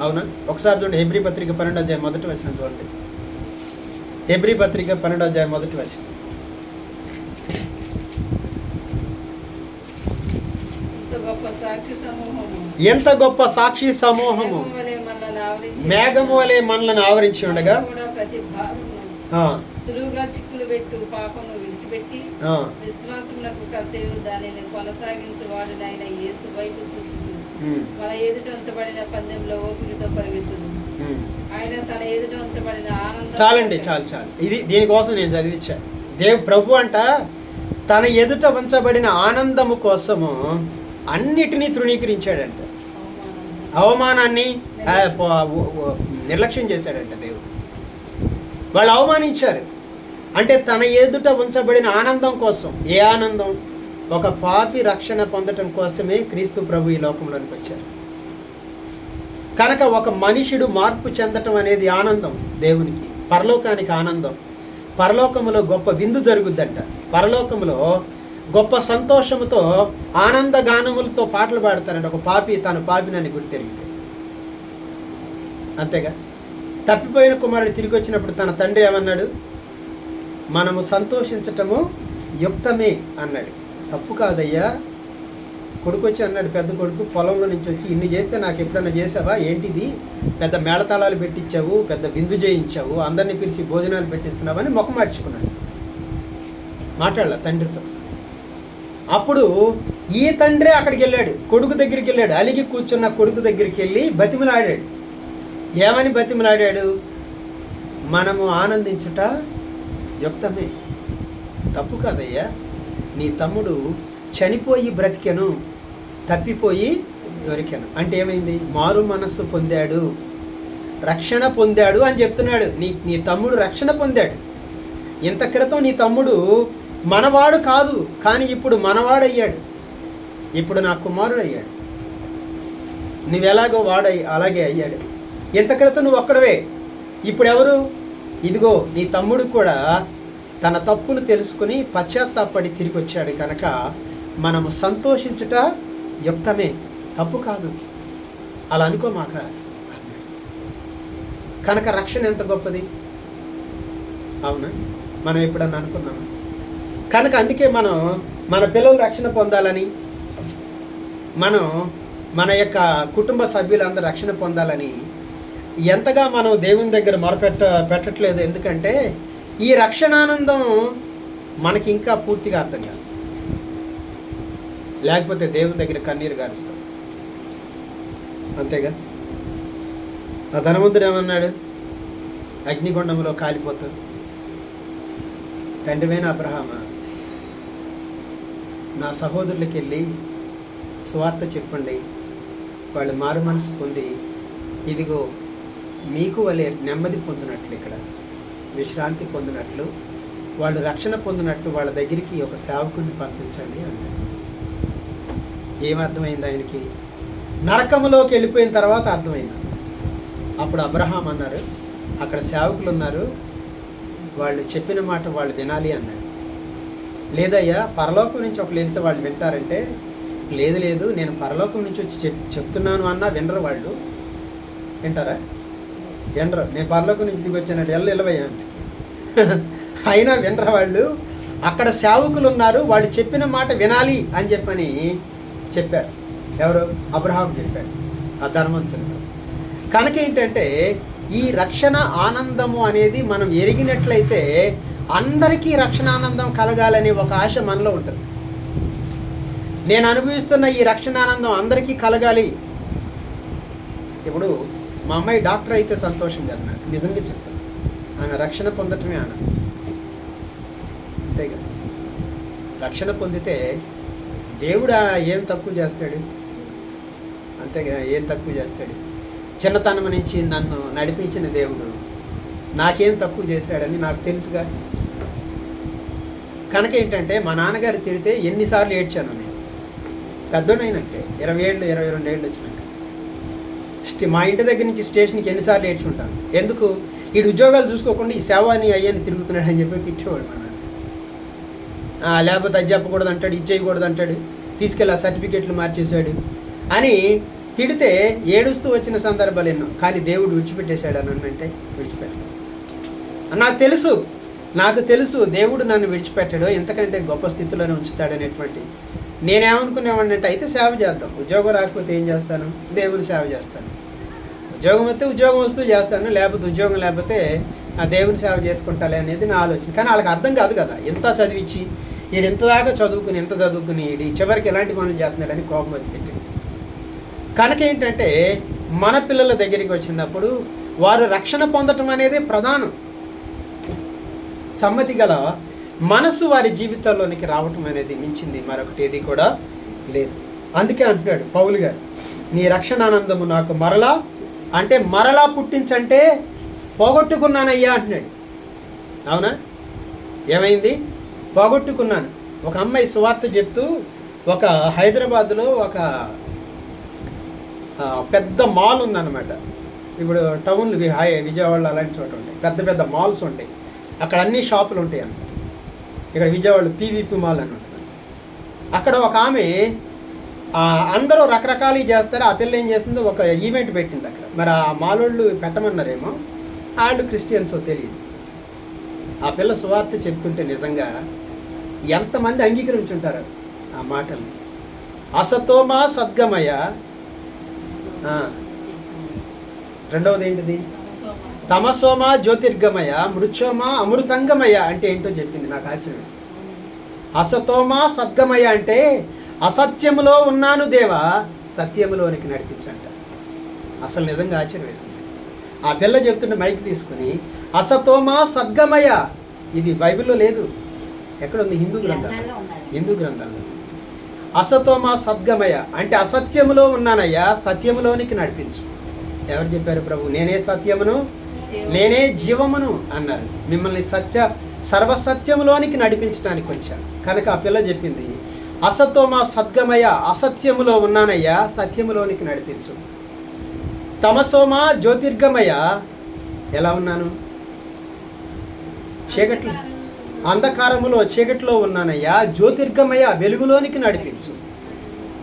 అవునా? ఒకసారి చూడండి, హెబ్రీ పత్రిక 12వ అధ్యాయం 1వ వచనం చూడండి. హెబ్రీ పత్రిక 12వ అధ్యాయం 1వ వచనం. ఎంత గొప్ప సాక్షి సమూహము మేఘము వలె మనలను ఆవరించి ఉండగా సులువుగా చిక్కులు పెట్టు పాపమును విడిచిపెట్టి విశ్వాసమునకు కర్తయు దానిని కొనసాగించు వాడునైన యేసు వైపు చూచుచు మన ఎదుట ఉంచబడిన పందెంలో ఓపికతో పరిగెత్తును. ఆయన తన ఎదుట ఉంచబడిన ఆనందం. చాలండి, చాలు. ఇది దీనికోసం నేను చదివించా. ప్రభు అంట తన ఎదుట ఉంచబడిన ఆనందము కోసము అన్నిటినీ తృణీకరించాడంట. అవమానాన్ని నిర్లక్ష్యం చేశాడంట దేవుడు. వాళ్ళు అవమానించారు అంటే తన ఎదుట ఉంచబడిన ఆనందం కోసం. ఏ ఆనందం? ఒక పాపి రక్షణ పొందటం కోసమే క్రీస్తు ప్రభు ఈ లోకంలోనికి వచ్చారు. కనుక ఒక మనుషుడు మార్పు చెందటం అనేది ఆనందం దేవునికి, పరలోకానికి ఆనందం. పరలోకములో గొప్ప విందు జరుగుద్దంట. పరలోకములో గొప్ప సంతోషముతో ఆనంద గానములతో పాటలు పాడతారంట ఒక పాపి తన పాపినని గుర్తెరిగితే. అంతేగా? తప్పిపోయిన కుమారుడు తిరిగి వచ్చినప్పుడు తన తండ్రి ఏమన్నాడు? మనము సంతోషించటము యుక్తమే అన్నాడు. తప్పు కాదయ్యా. కొడుకు వచ్చి అన్నాడు, పెద్ద కొడుకు పొలంలో నుంచి వచ్చి, ఇన్ని చేస్తే నాకు ఎప్పుడన్నా చేసావా? ఏంటిది? పెద్ద మేళతాళాలు పెట్టించావు, పెద్ద విందు చేయించావు, అందరినీ పిలిచి భోజనాలు పెట్టిస్తున్నావని ముఖం మార్చుకున్నాడు. మాట్లాడాల తండ్రితో. అప్పుడు ఈ తండ్రి అక్కడికి వెళ్ళాడు, కొడుకు దగ్గరికి వెళ్ళాడు. అలిగి కూర్చున్న కొడుకు దగ్గరికి వెళ్ళి బతిమలాడాడు. ఏమని బతిమలాడాడు? మనము ఆనందించుట యుక్తమే. తప్పు కాదయ్యా. నీ తమ్ముడు చనిపోయి బ్రతికెను, తప్పిపోయి దొరికాను అంటే ఏమైంది? మారు మనస్సు పొందాడు, రక్షణ పొందాడు అని చెప్తున్నాడు. నీ తమ్ముడు రక్షణ పొందాడు. ఇంత క్రితం నీ తమ్ముడు మనవాడు కాదు, కానీ ఇప్పుడు మనవాడయ్యాడు. ఇప్పుడు నా కుమారుడు అయ్యాడు. నువ్వెలాగో అలాగే అయ్యాడు. ఇంత క్రితం నువ్వు ఒక్కడవే, ఇప్పుడు ఎవరు? ఇదిగో నీ తమ్ముడు కూడా తన తప్పును తెలుసుకుని పశ్చాత్తాపడి తిరిగి వచ్చాడు. కనుక మనము సంతోషించుట యుక్తమే, తప్పు కాదు, అలా అనుకోమాక. కనుక రక్షణ ఎంత గొప్పది. అవునా? మనం ఎప్పుడన్నా అనుకున్నాము? కనుక అందుకే మనం మన పిల్లలు రక్షణ పొందాలని, మన యొక్క కుటుంబ సభ్యులందరూ రక్షణ పొందాలని ఎంతగా మనం దేవుని దగ్గర పెట్టట్లేదు. ఎందుకంటే ఈ రక్షణానందం మనకి ఇంకా పూర్తిగా అర్థం కాదు. లేకపోతే దేవుని దగ్గర కన్నీరు గారుస్తాం. అంతేగా? ఆ ధనవంతుడు ఏమన్నాడు? అగ్నిగుండంలో కాలిపోతాడు. తండ్రివైన అబ్రహామా, నా సహోదరులకి వెళ్ళి సువార్త చెప్పండి, వాళ్ళు మారు మనసు పొంది ఇదిగో మీకు వాళ్ళే నెమ్మది పొందినట్లు, ఇక్కడ విశ్రాంతి పొందినట్లు, వాళ్ళు రక్షణ పొందినట్టు వాళ్ళ దగ్గరికి ఒక సేవకుడిని పంపించండి అన్నాడు. ఏమర్థమైంది ఆయనకి? నరకంలోకి వెళ్ళిపోయిన తర్వాత అర్థమైంది. అప్పుడు అబ్రహాం అన్నారు, అక్కడ సేవకులు ఉన్నారు, వాళ్ళు చెప్పిన మాట వాళ్ళు వినాలి అన్నాడు. లేదయ్యా, పరలోకం నుంచి ఒకళ్ళు వెళ్తే వాళ్ళు వింటారంటే, లేదు లేదు, నేను పరలోకం నుంచి వచ్చి చెప్తున్నాను అన్నా వినరు. వాళ్ళు వింటారా? వినరు. నేను పరలోకం నుంచి దిగి వచ్చానంటే ఎల్లవయ్యా అంటే అయినా వినరు వాళ్ళు. అక్కడ సేవకులు ఉన్నారు, వాళ్ళు చెప్పిన మాట వినాలి అని చెప్పని చెప్పారు. ఎవరు? అబ్రహాం చెప్పాడు ఆ ధనవంతునితో. కనుక ఏంటంటే ఈ రక్షణ ఆనందము అనేది మనం ఎరిగినట్లయితే అందరికీ రక్షణ ఆనందం కలగాలనే ఒక ఆశ మనలో ఉంటుంది. నేను అనుభవిస్తున్న ఈ రక్షణ ఆనందం అందరికీ కలగాలి. ఇప్పుడు మా అమ్మాయి డాక్టర్ అయితే సంతోషం కదా, నాకు నిజంగా చెప్తాను. ఆమె రక్షణ పొందటమే ఆనందం. అంతేగా, రక్షణ పొందితే దేవుడు ఏం తక్కువ చేస్తాడు? అంతేగా, ఏం తక్కువ చేస్తాడు? చిన్నతనం నుంచి నన్ను నడిపించిన దేవుడు నాకేం తక్కువ చేశాడని నాకు తెలుసుగా. కనుక ఏంటంటే మా నాన్నగారు తిడితే ఎన్నిసార్లు ఏడ్చాను నేను. పెద్దోడైనాకే 20 ఏళ్ళు 22 ఏళ్ళు వచ్చినాక మా ఇంటి దగ్గర నుంచి స్టేషన్కి ఎన్నిసార్లు ఏడ్చుంటాను. ఎందుకు? వీడు ఉద్యోగాలు చూసుకోకుండా ఈ సేవ అని అయ్యని తిరుగుతున్నాడు అని చెప్పి తిట్టేవాడు మా నాన్న. లేకపోతే అది చెప్పకూడదు అంటాడు, ఇది చేయకూడదు అంటాడు, తీసుకెళ్ళి ఆ సర్టిఫికెట్లు మార్చేశాడు అని తిడితే ఏడుస్తూ వచ్చిన సందర్భాలు ఎన్నో. కానీ దేవుడు విడిచిపెట్టేశాడు అని అంటే విడిచిపెట్టలేదు. నాకు తెలుసు దేవుడు నన్ను విడిచిపెట్టాడు, ఎంతకంటే గొప్ప స్థితిలోనే ఉంచుతాడనేటువంటి. నేనేమనుకునేవాడిని అంటే, అయితే సేవ చేద్దాం, ఉద్యోగం రాకపోతే ఏం చేస్తాను? దేవుని సేవ చేస్తాను. ఉద్యోగం వస్తే ఉద్యోగం వస్తూ చేస్తాను, లేకపోతే ఉద్యోగం లేకపోతే ఆ దేవుని సేవ చేసుకుంటాలే అనేది నా ఆలోచన. కానీ వాళ్ళకి అర్థం కాదు కదా, ఎంత చదివించి వీడు ఎంత చదువుకుని వీడి చివరికి ఎలాంటి పనులు చేస్తున్నాడని కోపం వచ్చింది. కనుక ఏంటంటే మన పిల్లల దగ్గరికి వచ్చినప్పుడు వారు రక్షణ పొందటం అనేది ప్రధానం. సమ్మతి గల మనసు వారి జీవితాల్లోనికి రావటం అనేది మించింది మరొకటి ఏది కూడా లేదు. అందుకే అంటున్నాడు పౌలు గారు, నీ రక్షణ ఆనందము నాకు మరలా పుట్టించంటే పోగొట్టుకున్నానయ్యా అంటున్నాడు. అవునా? ఏమైంది? పోగొట్టుకున్నాను. ఒక అమ్మాయి సువార్త చెప్తూ ఒక హైదరాబాద్లో ఒక పెద్ద మాల్ ఉందన్నమాట. ఇప్పుడు టౌన్లు విజయవాడలో అలాంటి చోట ఉంటాయి, పెద్ద పెద్ద మాల్స్ ఉంటాయి, అక్కడ అన్ని షాపులు ఉంటాయి అన్నమాట. ఇక్కడ విజయవాడలో పీవీపీ మాల్ అని ఉంటుంది. అక్కడ ఒక ఆమె అందరూ రకరకాలు చేస్తారు. ఆ పిల్ల ఏం చేస్తుందో ఒక ఈవెంట్ పెట్టింది అక్కడ. మరి ఆ మాల్ వాళ్ళు పెట్టమన్నారేమో, వాళ్ళు క్రిస్టియన్సో తెలియదు. ఆ పిల్ల సువార్త చెప్తుంటే నిజంగా ఎంతమంది అంగీకరించుంటారు ఆ మాటలు. అసతోమా సద్గమయ, రెండవది ఏంటిది? తమసోమ జ్యోతిర్గమయ, మృత్యోమ అమృతంగమయ అంటే ఏంటో చెప్పింది. నాకు ఆశ్చర్యం వేసింది. అసతోమ సద్గమయ అంటే అసత్యములో ఉన్నాను దేవా, సత్యములోనికి నడిపించంట. అసలు నిజంగా ఆశ్చర్యం వేసింది. ఆ పిల్ల చెప్తుంటే మైక్ తీసుకుని అసతోమ సద్గమయ, ఇది బైబిల్లో లేదు, ఎక్కడుంది? హిందూ గ్రంథాల్లో. అసతోమ సద్గమయ అంటే అసత్యములో ఉన్నానయ్యా, సత్యములోనికి నడిపించు. ఎవరు చెప్పారు? ప్రభు, నేనే సత్యమును నేనే జీవమును అన్నారు. మిమ్మల్ని సర్వసత్యములోనికి నడిపించడానికి వచ్చాను. కనుక ఆ పిల్ల చెప్పింది, అసతోమ సద్గమయ, అసత్యములో ఉన్నానయ్యా, సత్యములోనికి నడిపించు. తమసోమ జ్యోతిర్గమయ, ఎలా ఉన్నాను? అంధకారములో చీకటిలో ఉన్నానయ్యా, జ్యోతిర్గమయ, వెలుగులోనికి నడిపించు.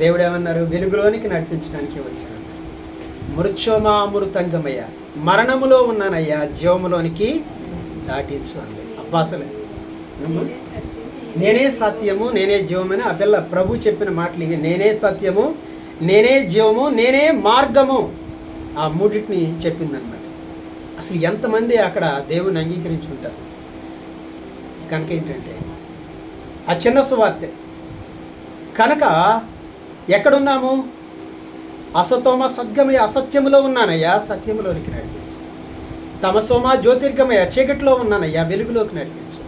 దేవుడు ఏమన్నారు? వెలుగులోనికి నడిపించడానికి వచ్చాను. మృత్యోమ అమృతంగమయ, మరణములో ఉన్నానయ్యా, జీవములోనికి దాటించు అంది. అబ్బాసలే, నేనే సత్యము నేనే జీవమని ఆ పిల్ల ప్రభు చెప్పిన మాటలు ఇవి. నేనే సత్యము నేనే జీవము నేనే మార్గము, ఆ మూడింటిని చెప్పిందన్నమాట. అసలు ఎంతమంది అక్కడ దేవుని అంగీకరించి ఉంటారు. కనుక ఏంటంటే ఆ చిన్న సువార్తె. కనుక ఎక్కడున్నాము? అసతోమ సద్గమయ, అసత్యములో ఉన్నానయ్యా, సత్యములోనికి నడిపించు. తమసోమ జ్యోతిర్గమయ, చీకటిలో ఉన్నానయ్యా, వెలుగులోకి నడిపించు.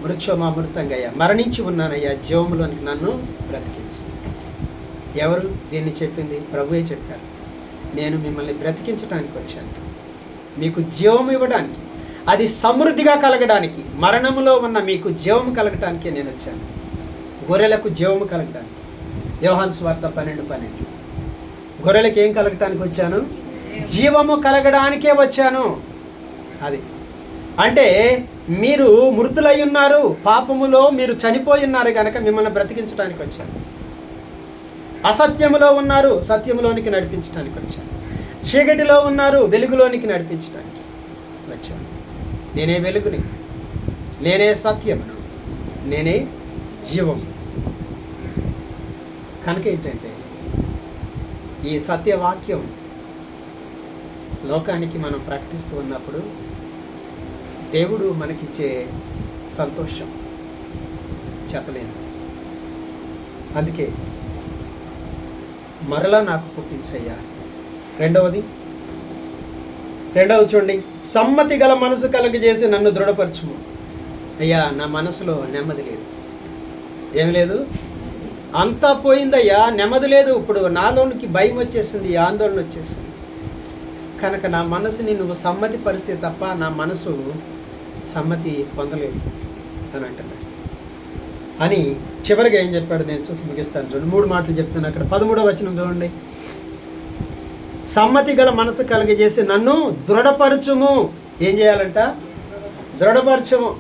మృత్యోమ అమృతంగయ్య, మరణించి ఉన్నానయ్యా, జీవములోనికి నన్ను బ్రతికించు. ఎవరు దీన్ని చెప్పింది? ప్రభువే చెప్పారు. నేను మిమ్మల్ని బ్రతికించడానికి వచ్చాను, మీకు జీవం ఇవ్వడానికి, అది సమృద్ధిగా కలగడానికి, మరణములో ఉన్న మీకు జీవము కలగటానికే నేను వచ్చాను. గొర్రెలకు జీవము కలగడానికి. యోహాను సువార్త 12:12. గొర్రెలకు ఏం కలగటానికి వచ్చాను? జీవము కలగడానికే వచ్చాను. అది అంటే మీరు మృతులై ఉన్నారు, పాపములో మీరు చనిపోయి ఉన్నారు కనుక మిమ్మల్ని బ్రతికించడానికి వచ్చాను. అసత్యములో ఉన్నారు, సత్యములోనికి నడిపించడానికి వచ్చాను. చీకటిలో ఉన్నారు, వెలుగులోనికి నడిపించడానికి వచ్చాను. నేనే వెలుగుని, నేనే సత్యమును, నేనే జీవము. కనుక ఏంటంటే ఈ సత్యవాక్యం లోకానికి మనం ప్రకటిస్తూ ఉన్నప్పుడు దేవుడు మనకిచ్చే సంతోషం చెప్పలేను. అందుకే మరలా నాకు పుట్టించయ్యా. రెండవది చూడండి, సమ్మతి గల మనసు కలుగజేసి నన్ను దృఢపరచుము. అయ్యా, నా మనసులో నెమ్మది లేదు. ఏమి లేదు? అంతా పోయిందయ్యా, నెమ్మది లేదు. ఇప్పుడు నాలోనికి భయం వచ్చేసింది, ఆందోళన వచ్చేసింది. కనుక నా మనసుని నువ్వు సమ్మతి పరిస్తే తప్ప నా మనసు సమ్మతి పొందలేదు అని అంటున్నాడు. అని చివరిగా ఏం చెప్పాడు నేను చూసి ముగిస్తాను. చూడండి, 3 మాటలు చెప్తాను. అక్కడ 13వ వచనం చూడండి. సమ్మతి గల మనసు కలిగజేసి నన్ను దృఢపరచుము. ఏం చేయాలంట? దృఢపరచుము.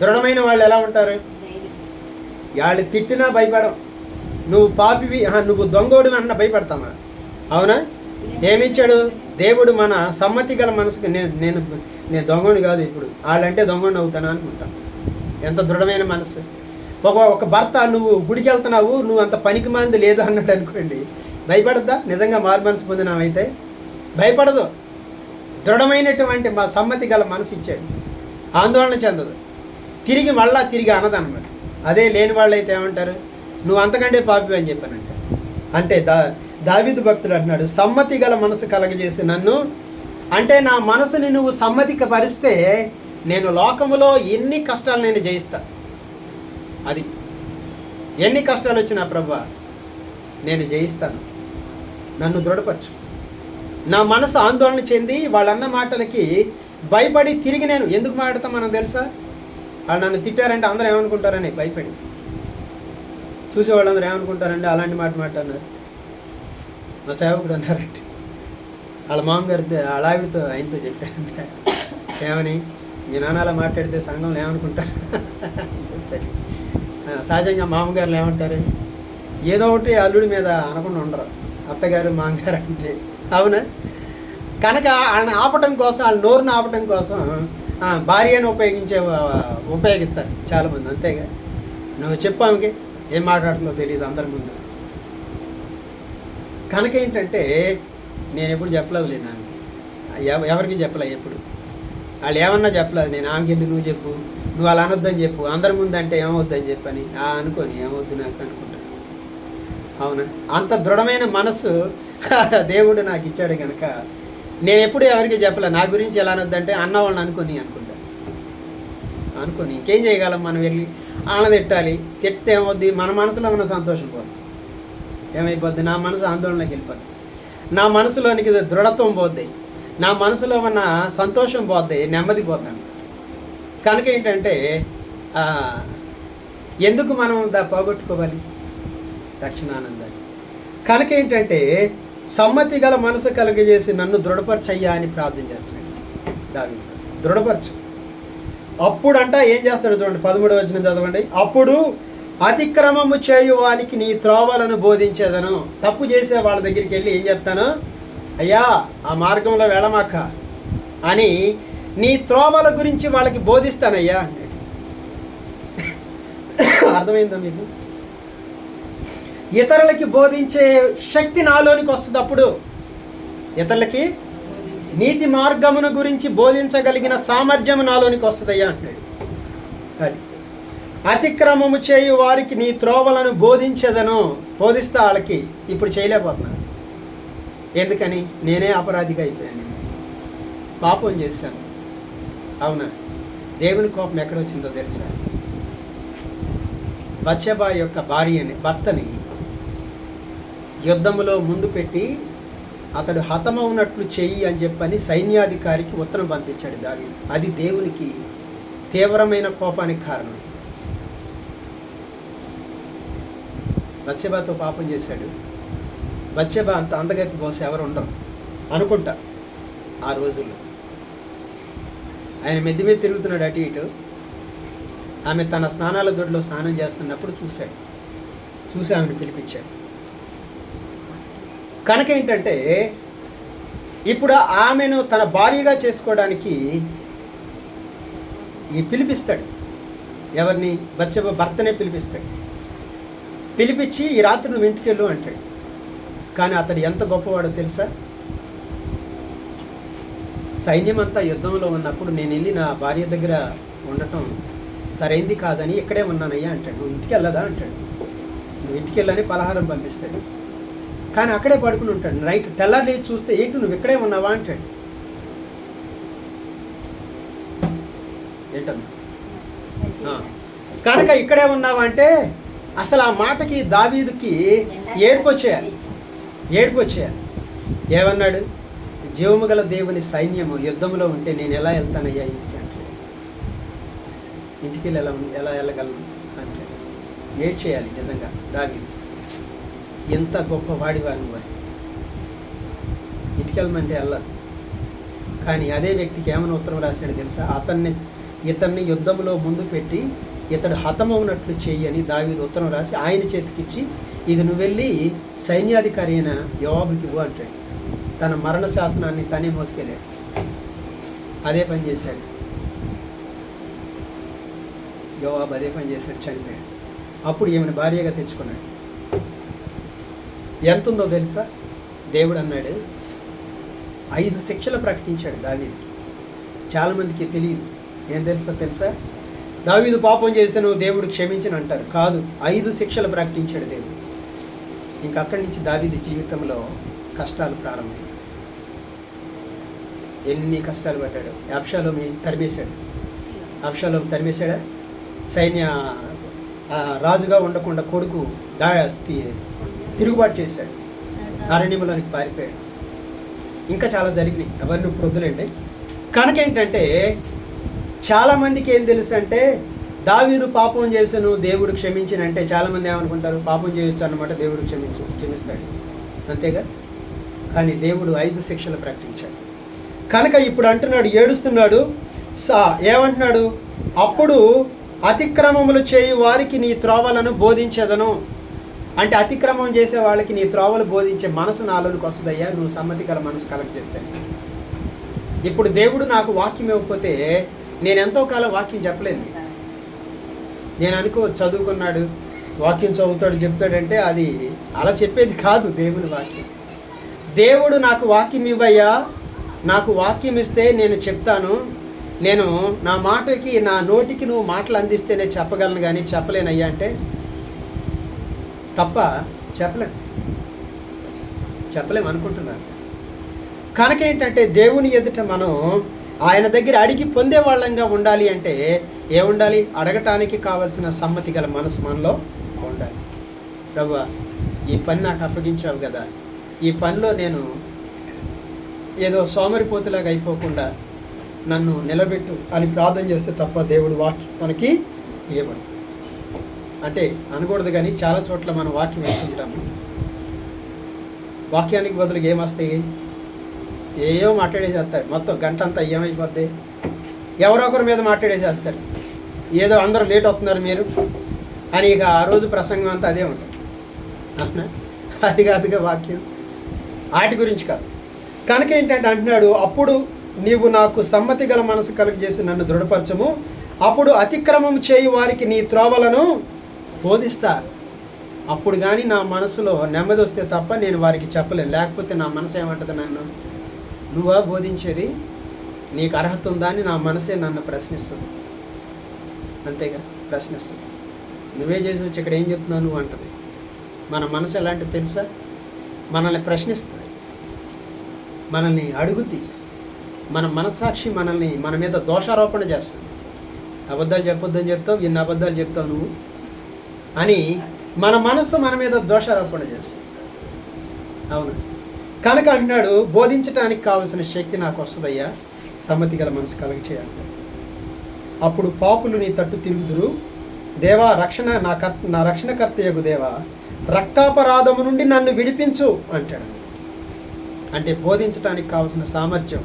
దృఢమైన వాళ్ళు ఎలా ఉంటారు? వాళ్ళు తిట్టినా భయపడం. నువ్వు పాపివి, నువ్వు దొంగోడివి అన్న భయపడతామా? అవునా? ఏమిచ్చాడు దేవుడు? మన సమ్మతి గల మనసుకు. నేను దొంగని కాదు, ఇప్పుడు వాళ్ళంటే దొంగని అవుతాను అనుకుంటాను. ఎంత దృఢమైన మనసు. ఒక భర్త, నువ్వు గుడికి వెళ్తున్నావు, నువ్వు అంత పనికి మంది లేదు అన్నాడు అనుకోండి, భయపడద్దా? నిజంగా మారు మనసు పొందినామైతే భయపడదు. దృఢమైనటువంటి మా సమ్మతి గల మనసు ఇచ్చాడు, ఆందోళన చెందదు, తిరిగి అనదన్నమాట. అదే లేని వాళ్ళు అయితే ఏమంటారు? నువ్వు అంతకంటే పాపి అని చెప్పానంట. అంటే దావీదు భక్తుడు అంటున్నాడు, సమ్మతి గల మనసు కలగజేసి నన్ను, అంటే నా మనసుని నువ్వు సమ్మతికి పరిస్తే నేను లోకములో ఎన్ని కష్టాలు నేను జయిస్తా. అది ఎన్ని కష్టాలు వచ్చినా ప్రభువా నేను జయిస్తాను, నన్ను దృఢపరచు. నా మనసు ఆందోళన చెంది వాళ్ళన్న మాటలకి భయపడి తిరిగి నేను ఎందుకు మాట్లాడతాం మనం తెలుసా? వాళ్ళు నన్ను తిట్టారంటే అందరూ ఏమనుకుంటారని భయపడి, చూసే వాళ్ళందరూ ఏమనుకుంటారంటే అలాంటి మాట మాట్లాడినారు. మా సేవకుడు అన్నారంటే వాళ్ళ మామగారితో అలావిడితో ఆయనతో చెప్పారంటే, ఏమని? మీ నాన్న అలా మాట్లాడితే సంఘంలో ఏమనుకుంటారు? సహజంగా మామగారులు ఏమంటారు? ఏదో ఒకటి అల్లుడి మీద అనకుండా ఉండరు, అత్తగారు మామగారు అంటే. అవునా? కనుక వాళ్ళని ఆపటం కోసం, వాళ్ళ నోరుని ఆపటం కోసం భార్యను ఉపయోగిస్తారు చాలామంది. అంతేగా, నువ్వు చెప్పాముకి ఏం మాట్లాడుతుందో తెలియదు అందరి ముందు. కనుక ఏంటంటే నేను ఎప్పుడు చెప్పలేదు నాకు, ఎవరికి చెప్పలేదు ఎప్పుడు. వాళ్ళు ఏమన్నా చెప్పలేదు, నేను ఆమెకి ఎందుకు నువ్వు చెప్పు, నువ్వు అలా అనొద్దని చెప్పు, అందరి ముందు అంటే ఏమవుద్దని చెప్పని అనుకొని ఏమవుద్దు నాకు అనుకుంటాను. అవునా? అంత దృఢమైన మనసు దేవుడు నాకు ఇచ్చాడు కనుక నేను ఎప్పుడు ఎవరికి చెప్పలే. నా గురించి ఎలా అనొద్దంటే అన్న వాళ్ళని అనుకొని ఇంకేం చేయగలం? మనం వెళ్ళి ఆనదెట్టాలి. తిట్టే ఏమవుద్ది? మన మనసులో ఉన్న సంతోషం పోద్ది. ఏమైపోద్ది? నా మనసు ఆందోళనకి వెళ్ళిపోద్ది, నా మనసులోనికి దృఢత్వం పోద్ది, నా మనసులో ఉన్న సంతోషం పోద్ది, నెమ్మది పోద్దాను. కనుక ఏంటంటే ఎందుకు మనం పోగొట్టుకోవాలి రక్షణానందాన్ని? కనుక ఏంటంటే సమ్మతి గల మనసు కలుగజేసి నన్ను దృఢపరచయ్యా అని ప్రార్థన చేస్తున్నాడు దావీదు. దృఢపరచు. అప్పుడంట ఏం చేస్తాడు చూడండి, 13వ వచనం చదవండి. అప్పుడు అతిక్రమము చేయువానికి నీ త్రోవలను బోధించేదను. తప్పు చేసే వాళ్ళ దగ్గరికి వెళ్ళి ఏం చెప్తాను? అయ్యా, ఆ మార్గంలో వెళ్ళమాక అని నీ త్రోవల గురించి వాళ్ళకి బోధిస్తానయ్యా అన్నాడు. అర్థమైందా మీకు? ఇతరులకి బోధించే శక్తి నాలోనికి వస్తుంది. అప్పుడు ఇతరులకి నీతి మార్గమును గురించి బోధించగలిగిన సామర్థ్యం నాలోనికి వస్తుందయ్యా అంటాడు. అది అతిక్రమము చేయు వారికి నీ త్రోవలను బోధించేదను. బోధిస్తా వాళ్ళకి. ఇప్పుడు చేయలేకపోతున్నాను. ఎందుకని? నేనే అపరాధిగా అయిపోయాను, పాపం చేశాను. అవునా? దేవుని కోపం ఎక్కడొచ్చిందో తెలుసా? బత్షెబా యొక్క భర్తని యుద్ధములో ముందు పెట్టి అతడు హతమవునట్లు చెయ్యి అని చెప్పని సైన్యాధికారికి ఉత్తరం పంపించాడు దావీదు. అది దేవునికి తీవ్రమైన కోపానికి కారణం. బత్షెబాతో పాపం చేశాడు. బత్షెబా అంత అందగత్తి బహుశా ఎవరు ఉండరు అనుకుంటా ఆ రోజుల్లో. ఆయన మెద్ది మీద తిరుగుతున్నాడు అటు ఇటు. ఆమె తన స్నానాల దొడ్లో స్నానం చేస్తున్నప్పుడు చూసి ఆమెను పిలిపించాడు. కనుక ఏంటంటే ఇప్పుడు ఆమెను తన భార్యగా చేసుకోవడానికి పిలిపిస్తాడు. ఎవరిని? బత్షెబా భర్తనే పిలిపిస్తాడు. పిలిపించి ఈ రాత్రి నువ్వు ఇంటికి వెళ్ళు అంటాడు. కానీ అతడు ఎంత గొప్పవాడో తెలుసా? సైన్యం అంతా యుద్ధంలో ఉన్నప్పుడు నేను వెళ్ళి నా భార్య దగ్గర ఉండటం సరైంది కాదని ఇక్కడే ఉన్నానయ్యా అంటాడు. నువ్వు ఇంటికి వెళ్ళదా అంటాడు. నువ్వు ఇంటికి వెళ్ళని పలహారం పంపిస్తాడు. కానీ అక్కడే పడుకుని ఉంటాడు. నైట్ తెల్లారి చూస్తే ఏంటి నువ్వు ఇక్కడే ఉన్నావా అంటాడు. ఏంటన్నా కనుక ఇక్కడే ఉన్నావా అంటే అసలు ఆ మాటకి దావీదుకి ఏడుపు వచ్చేయాలి. ఏమన్నాడు? జీవము గల దేవుని సైన్యము యుద్ధంలో ఉంటే నేను ఎలా వెళ్తానయ్యా ఇంటికి అంటాడు. ఇంటికి వెళ్ళి ఎలా వెళ్ళగలను అంటే చేయాలి నిజంగా దావీదు. ఎంత గొప్పవాడివా నువ్వు అని. ఇంటికి వెళ్ళమంటే వెళ్ళాలి. కానీ అదే వ్యక్తికి ఏమైనా ఉత్తరం రాశాడు తెలుసా? ఇతన్ని యుద్ధంలో ముందు పెట్టి ఇతడు హతమవునట్లు చెయ్యి అని దావీదు ఉత్తరం రాసి ఆయన చేతికిచ్చి ఇది నువ్వు వెళ్ళి సైన్యాధికారి అయిన యోవాబుకి ఇవ్వు అంటాడు. తన మరణ శాసనాన్ని తనే మోసుకెళ్ళాడు. అదే పని చేశాడు యోవాబు. అదే పని చేశాడు, చనిపోయాడు. అప్పుడు ఈమెను భార్యగా తెచ్చుకున్నాడు. ఎంత ఉందో తెలుసా? దేవుడు అన్నాడు 5 శిక్షలు ప్రకటించాడు దావీదుకి. చాలామందికి తెలియదు. ఏం తెలుసా? దావీదు పాపం చేశాను దేవుడు క్షమించను అంటారు. కాదు, 5 శిక్షలు ప్రకటించాడు దేవుడు. ఇంక అక్కడి నుంచి దావీదు జీవితంలో కష్టాలు ప్రారంభమయ్యాయి. ఎన్ని కష్టాలు పడ్డాడు. అబ్షాలోమి తరిమేశాడా? సైన్య రాజుగా ఉండకుండా కొడుకు తిరుగుబాటు చేశాడు. అరణ్యంలోనికి పారిపోయాడు. ఇంకా చాలా జరిగినాయి. అవన్నీ ఇప్పుడు వద్దులేండి. కనుక ఏంటంటే చాలామందికి ఏం తెలుసు అంటే దావీదు పాపం చేశాను దేవుడు క్షమించినంటే చాలామంది ఏమనుకుంటారు? పాపం చేయొచ్చు అన్నమాట, దేవుడు క్షమిస్తాడు అంతేగా. కానీ దేవుడు 5 శిక్షలు ప్రకటించాడు. కనుక ఇప్పుడు అంటున్నాడు, ఏడుస్తున్నాడు. ఏమంటున్నాడు? అప్పుడు అతిక్రమములు చేయు వారికి నీ త్రోవలను బోధించదను. అంటే అతిక్రమం చేసే వాళ్ళకి నీ త్రోవలు బోధించే మనసు నాలోనికి వస్తుందయ్యా, నువ్వు సమ్మతి గల మనసు కలెక్ట్ చేస్తాను. ఇప్పుడు దేవుడు నాకు వాక్యం ఇవ్వకపోతే నేను ఎంతో కాలం వాక్యం చెప్పలేను. నేను చదువుకున్నాడు, వాక్యం చదువుతాడు, చెప్తాడంటే అది అలా చెప్పేది కాదు దేవుని వాక్యం. దేవుడు నాకు వాక్యం ఇవ్వయ్యా, నాకు వాక్యం ఇస్తే నేను చెప్తాను. నేను నా మాటకి నా నోటికి నువ్వు మాటలు అందిస్తేనే చెప్పగలను, కానీ చెప్పలేనయ్యా అంటే తప్ప చెప్పలేము అనుకుంటున్నాను. కనుక ఏంటంటే దేవుని ఎదుట మనం ఆయన దగ్గర అడిగి పొందే వాళ్ళంగా ఉండాలి అంటే ఏముండాలి? అడగటానికి కావలసిన సమ్మతి గల మనసు మనలో ఉండాలి. ప్రభువా, ఈ పని నాకు అప్పగించావు కదా, ఈ పనిలో నేను ఏదో సోమరిపోతులాగా అయిపోకుండా నన్ను నిలబెట్టు అని ప్రార్థన చేస్తే తప్ప దేవుడు వాక్యం మనకి ఇవ్వడు. అంటే అనకూడదు, కానీ చాలా చోట్ల మనం వాక్యం వేసుకుంటాము. వాక్యానికి బదులుగా ఏమొస్తాయి? ఏయో మాట్లాడేసేస్తారు. మొత్తం గంట అంతా ఏమైపోద్ది? ఎవరో ఒకరి మీద మాట్లాడేసేస్తారు. ఏదో అందరూ లేట్ అవుతున్నారు మీరు అని. ఇక ఆ రోజు ప్రసంగం అంతా అదే ఉంటుంది. అవునా? అది కాదుగా వాక్యం, వాటి గురించి కాదు. కనుక ఏంటంటే అంటున్నాడు, అప్పుడు నీవు నాకు సమ్మతి గల మనసు కలుగజేసి నన్ను దృఢపరచము, అప్పుడు అతిక్రమం చేయు వారికి నీ త్రోవలను బోధిస్తా. అప్పుడు కానీ నా మనసులో నెమ్మది వస్తే తప్ప నేను వారికి చెప్పలేను. లేకపోతే నా మనసు ఏమంటుంది? నన్ను నువ్వా బోధించేది, నీకు అర్హత ఉందా అని నా మనసే నన్ను ప్రశ్నిస్తుంది. అంతేగా, ప్రశ్నిస్తుంది. నువ్వే చేసి వచ్చి ఇక్కడ ఏం చెప్తున్నావు నువ్వు అంటది. మన మనసు ఎలాంటిది తెలుసా? మనల్ని ప్రశ్నిస్తుంది, మనల్ని అడుగుద్ది. మన మనస్సాక్షి మన మీద దోషారోపణ చేస్తుంది. అబద్ధాలు చెప్పొద్దని చెప్తావు, ఎన్ని అబద్ధాలు చెప్తావు నువ్వు అని మన మనసు మన మీద దోషారోపణ చేస్తుంది. అవును. కనుక అంటున్నాడు, బోధించడానికి కావలసిన శక్తి నాకు వస్తుందయ్యా, సమ్మతి గల మనసు కలగ చేయాలి. అప్పుడు పాపులు నీ తట్టు తిరుగుదురు. దేవా నా రక్షణకర్త యగు దేవా, రక్తాపరాధము నుండి నన్ను విడిపించు అంటాడు. అంటే బోధించడానికి కావలసిన సామర్థ్యం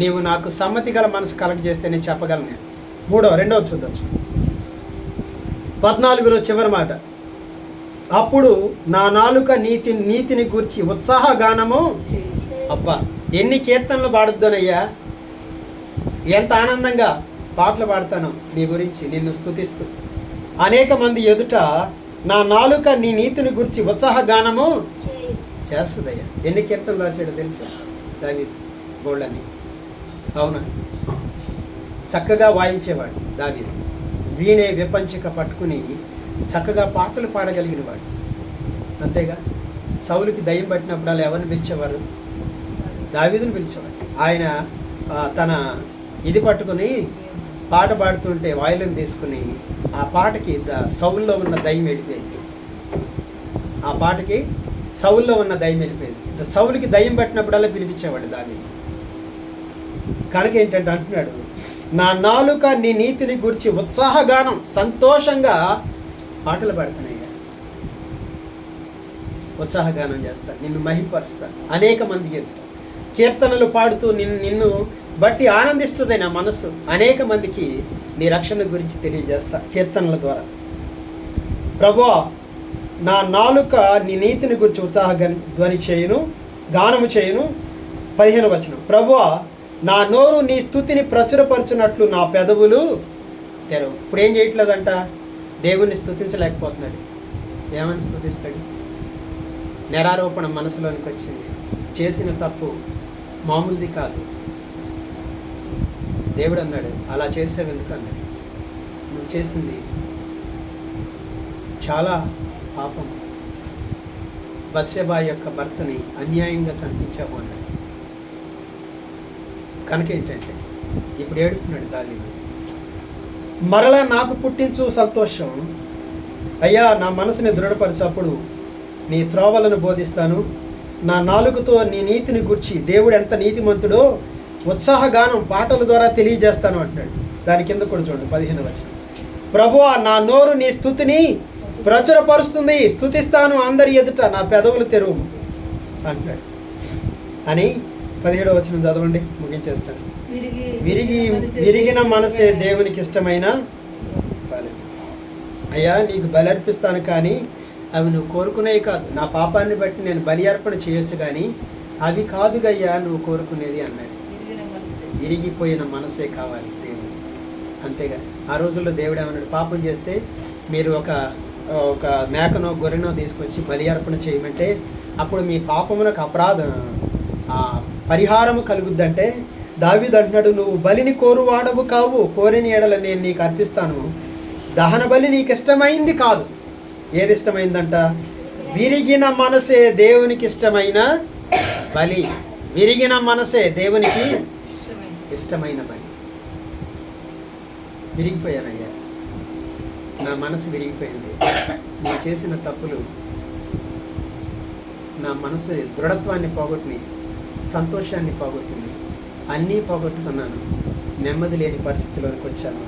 నీవు నాకు సమ్మతి గల మనసు కలగజేస్తే నేను చెప్పగలను. రెండవ చూద్దాం, 14 చివరి మాట. అప్పుడు నా నాలుక నీతిని గూర్చి ఉత్సాహగానము. అబ్బా, ఎన్ని కీర్తనలు పాడుద్దోనయ్యా, ఎంత ఆనందంగా పాటలు పాడతాను నీ గురించి, నిన్ను స్తుతిస్తూ. అనేక మంది ఎదుట నా నాలుక నీ నీతిని గురించి ఉత్సాహగానము చేస్తుందయ్యా. ఎన్ని కీర్తనలు రాశాడో తెలుసా దావీదు? గోళ్ళని. అవునా, చక్కగా వాయించేవాడు దావీదు. వీణే విపంచిక పట్టుకుని చక్కగా పాటలు పాడగలిగిన వాడు. అంతేగా, సౌలుకి దయ్యం పట్టినప్పుడు వాళ్ళు ఎవరిని పిలిచేవారు? దావీదుని పిలిచేవాడు. ఆయన తన ఇది పట్టుకుని పాట పాడుతుంటే వాయులను తీసుకుని ఆ పాటకి సౌల్లో ఉన్న దయ్యం వెళ్ళిపోయింది. ఆ పాటకి సౌల్లో ఉన్న దయ్యం వెళ్ళిపోయింది. సౌలుకి దయ్యం పట్టినప్పుడల్లా పిలిపించేవాడు దావీదు. కనుక ఏంటంటే అంటున్నాడు, నా నాలుక నీ నీతిని గురించి ఉత్సాహగానం, సంతోషంగా పాటలు పాడుతున్నాయ్యా, ఉత్సాహగానం చేస్తాను, నిన్ను మహింపరుస్తాను. అనేక మంది ఎదుట కీర్తనలు పాడుతూ నిన్ను బట్టి ఆనందిస్తుంది నా మనసు. అనేక మందికి నీ రక్షణ గురించి తెలియజేస్తా కీర్తనల ద్వారా. ప్రభువా, నా నాలుక నీ నీతిని గురించి ధ్వని చేయును, గానము చేయును. 15వ వచనం. ప్రభువా, నా నోరు నీ స్తుతిని ప్రచురపరచునట్లు నా పెదవులు తెరవు. ఇప్పుడు ఏం చేయట్లేదంట, దేవుణ్ణి స్తుతించలేకపోతున్నాడు. ఏమని స్తుతిస్తాడు? నిరారోపణ మనసులోనికి వచ్చింది. చేసిన తప్పు మామూలుది కాదు. దేవుడు అన్నాడు, అలా చేసావు ఎందుకు అన్నాడు. నువ్వు చేసింది చాలా పాపం. బత్షెబా యొక్క భర్తని అన్యాయంగా చంపించావు అన్నాడు. కనుక ఏంటంటే ఇప్పుడు ఏడుస్తున్నాడు దావీదు. మరలా నాకు పుట్టించు సంతోషం అయ్యా, నా మనసుని దృఢపరచప్పుడు నీ త్రోవలను బోధిస్తాను. నా నాలుగుతో నీ నీతిని గుర్చి, దేవుడు ఎంత నీతిమంతుడో ఉత్సాహగానం పాటల ద్వారా తెలియజేస్తాను అంటాడు. దాని కింద కూడా చూడండి 15వ వచనం. ప్రభువా, నా నోరు నీ స్తుతిని ప్రచురపరుస్తుంది, స్తుతిస్తాను అందరి ఎదుట, నా పెదవులు తెరువు అంటాడు అని 17వ వచనం చదవండి, ముగించేస్తాను. విరిగిన మనసే దేవునికి ఇష్టమైన బలి. అయ్యా, నీకు బలి అర్పిస్తాను, కానీ అవి నువ్వు కోరుకునేవి కాదు. నా పాపాన్ని బట్టి నేను బలి అర్పణ చేయొచ్చు, కానీ అవి కాదుగయ్యా నువ్వు కోరుకునేది అన్నాడు. విరిగిపోయిన మనసే కావాలి దేవుడికి. అంతేగా, ఆ రోజుల్లో దేవుడు ఏమన్నాడు, పాపం చేస్తే మీరు ఒక మేకనో గొర్రెనో తీసుకొచ్చి బలి అర్పణ చేయమంటే అప్పుడు మీ పాపమునకు పరిహారము కలుగుద్దంటే, దావీదు అంటున్నాడు, నువ్వు బలిని కోరువాడవు కావు, కోరిన ఎడల నేను నీకు అర్పిస్తాను. దహన బలి నీకు ఇష్టమైంది కాదు. ఏది ఇష్టమైందంట? విరిగిన మనసే దేవునికి ఇష్టమైన బలి. విరిగిన మనసే దేవునికి ఇష్టమైన బలి. విరిగిపోయానయ్యా, నా మనసు విరిగిపోయింది. నేను చేసిన తప్పులు నా మనసు దృఢత్వాన్ని పోగొట్టినాయి, సంతోషాన్ని పోగొట్టింది, అన్నీ పోగొట్టుకున్నాను, నెమ్మది లేని పరిస్థితిలోనికి వచ్చాను.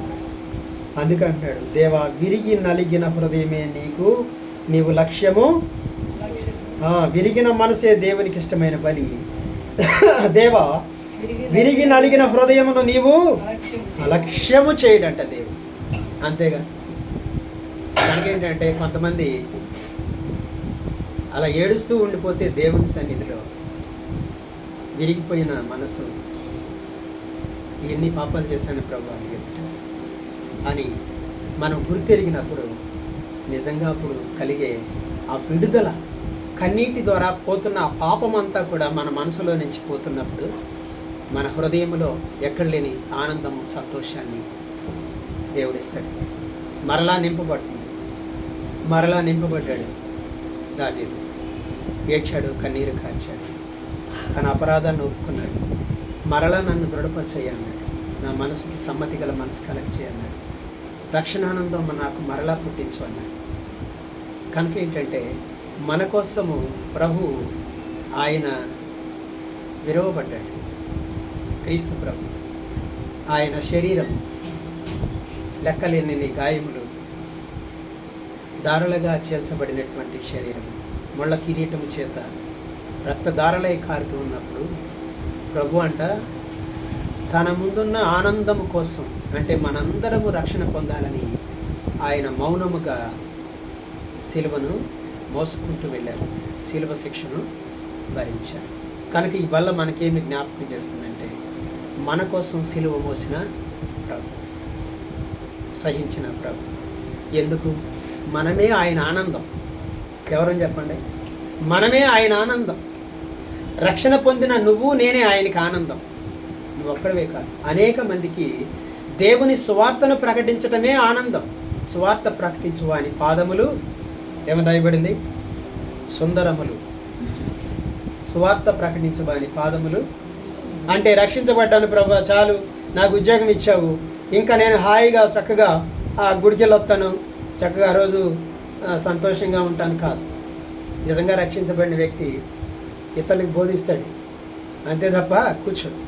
అందుకంటున్నాడు, దేవా, విరిగి నలిగిన హృదయమే నీవు లక్ష్యము. విరిగిన మనసే దేవునికి ఇష్టమైన బలి. దేవా, విరిగి నలిగిన హృదయమును నీవు అలక్ష్యము చేయడంట దేవుడు. అంతేగా, దానికేంటంటే కొంతమంది అలా ఏడుస్తూ ఉండిపోతే దేవుని సన్నిధిలో విరిగిపోయిన మనసు, ఎన్ని పాపాలు చేశాను ప్రభు అని ఎదుట అని మనం గుర్తెరిగినప్పుడు నిజంగా అప్పుడు కలిగే ఆ విడుదల, కన్నీటి ద్వారా పోతున్న ఆ పాపమంతా కూడా మన మనసులో నుంచి పోతున్నప్పుడు మన హృదయంలో ఎక్కడ లేని ఆనందము, సంతోషాన్ని దేవుడిస్తాడు. మరలా నింపబడ్డాడు దావీదు. ఏడ్చాడు, కన్నీరు కార్చాడు, తన అపరాధాన్ని ఒప్పుకున్నాడు. మరలా నన్ను దృఢపరిచేయ అన్నాడు. నా మనసుకి సమ్మతి గల మనసు కలగచేయన్నాడు. రక్షణానందం నాకు మరలా పుట్టించు అన్నాడు. కనుక ఏంటంటే మన కోసము ప్రభు ఆయన విరవబడ్డాడు. క్రీస్తు ప్రభు ఆయన శరీరం లెక్కలేని గాయములు, దారులుగా చేల్చబడినటువంటి శరీరం, ముళ్ళ కిరీటము చేత రక్తధారలై కారుతూ ఉన్నప్పుడు ప్రభు అంట తన ముందున్న ఆనందము కోసం, అంటే మనందరము రక్షణ పొందాలని ఆయన మౌనముగా సిలువను మోసుకుంటూ వెళ్ళారు, సిలువ శిక్షను భరించారు. కనుక ఈ వల్ల మనకేమి జ్ఞాపకం చేస్తుందంటే మన కోసం సిలువ మోసిన ప్రభు, సహించిన ప్రభు. ఎందుకు? మనమే ఆయన ఆనందం. ఎవరని చెప్పండి? మనమే ఆయన ఆనందం. రక్షణ పొందిన నువ్వు నేనే ఆయనకి ఆనందం. నువ్వు ఒక్కడవే కాదు, అనేక మందికి దేవుని సువార్తను ప్రకటించటమే ఆనందం. సువార్త ప్రకటించు అని పాదములు ఏమని రాయబడింది? సుందరములు. సువార్త ప్రకటించబని పాదములు అంటే రక్షించబడ్డాను ప్రభు, చాలు నాకు ఉద్యోగం ఇచ్చావు, ఇంకా నేను హాయిగా చక్కగా ఆ గుడికి వెళ్ళొస్తాను, చక్కగా రోజు సంతోషంగా ఉంటాను కాదు. నిజంగా రక్షించబడిన వ్యక్తి ఇతరులకు బోధిస్తాడు, అంతే తప్ప కూర్చోడు.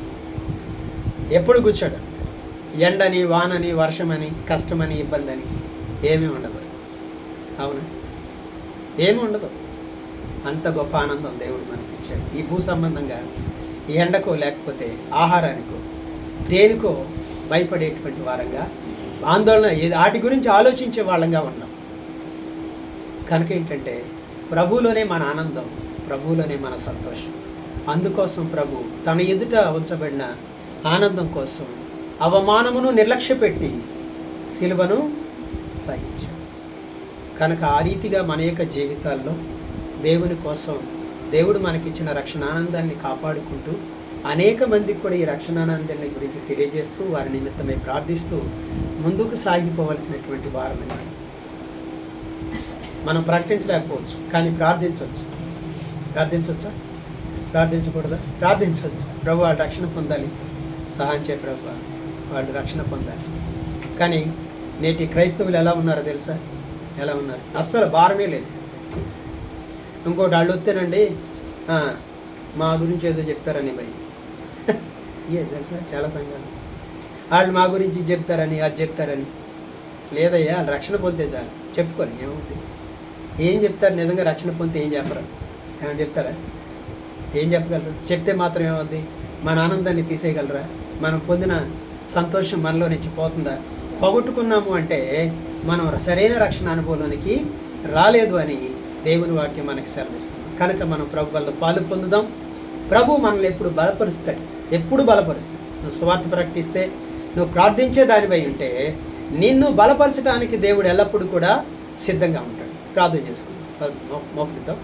ఎప్పుడు కూర్చోడు. ఎండని, వానని, వర్షమని, కష్టమని, ఇబ్బంది అని ఏమీ ఉండదు. అవునా? ఏమీ ఉండదు. అంత గొప్ప ఆనందం దేవుడు మనకి ఇచ్చాడు. ఈ భూ సంబంధంగా ఈ ఎండకో లేకపోతే ఆహారానికో దేనికో భయపడేటువంటి వారంగా, ఆందోళన వాటి గురించి ఆలోచించే వాళ్ళంగా ఉన్నాం. కనుక ఏంటంటే ప్రభువులోనే మన ఆనందం, ప్రభువులోనే మన సంతోషం. అందుకోసం ప్రభు తన ఎదుట ఉంచబడిన ఆనందం కోసం అవమానమును నిర్లక్ష్యపెట్టి సిలువను సహించాడు. కనుక ఆ రీతిగా మన యొక్క జీవితాల్లో దేవుని కోసం దేవుడు మనకిచ్చిన రక్షణ ఆనందాన్ని కాపాడుకుంటూ అనేక మందికి కూడా ఈ రక్షణ ఆనందాన్ని గురించి తెలియజేస్తూ వారి నిమిత్తమై ప్రార్థిస్తూ ముందుకు సాగిపోవలసినటువంటి వారమే. మనం ప్రకటించలేకపోవచ్చు, కానీ ప్రార్థించవచ్చు. ప్రార్థించవచ్చా? ప్రార్థించకూడదా? ప్రార్థించవచ్చు. ప్రభు వాళ్ళు రక్షణ పొందాలి, సహాయం చేయ ప్రభు, వాళ్ళు రక్షణ పొందాలి. కానీ నేటి క్రైస్తవులు ఎలా ఉన్నారో తెలుసా? ఎలా ఉన్నారు? అస్సలు భారమే లేదు. ఇంకోటి వాళ్ళు వస్తేనండి మా గురించి ఏదో చెప్తారని భయ తెలుసా? చాలా సంఘాలు వాళ్ళు మా గురించి చెప్తారని, అది చెప్తారని. లేదయ్యా, వాళ్ళు రక్షణ పొందితే చాలు, చెప్పుకొని ఏమవుతుంది? ఏం చెప్తారు? నిజంగా రక్షణ పొందితే ఏం చెప్పరు? ఏమైనా చెప్తారా? ఏం చెప్పగలరు? చెప్తే మాత్రం ఏమవుద్ది? మన ఆనందాన్ని తీసేయగలరా? మనం పొందిన సంతోషం మనలో నుంచి పోతుందా? పోగొట్టుకున్నాము అంటే మనం సరైన రక్షణ అనుభవంలోనికి రాలేదు అని దేవుని వాక్యం మనకి సెలవిస్తుంది. కనుక మనం ప్రభు వల్ల పాలు పొందుదాం. ప్రభు మనల్ని ఎప్పుడు బలపరుస్తాడు, ఎప్పుడు బలపరుస్తాడు. నువ్వు సువార్త ప్రకటిస్తే, నువ్వు ప్రార్థించే దానిపై ఉంటే నిన్ను బలపరచడానికి దేవుడు ఎల్లప్పుడూ కూడా సిద్ధంగా ఉంటాడు. ప్రార్థన చేసుకుందాం, మోకరిద్దాం.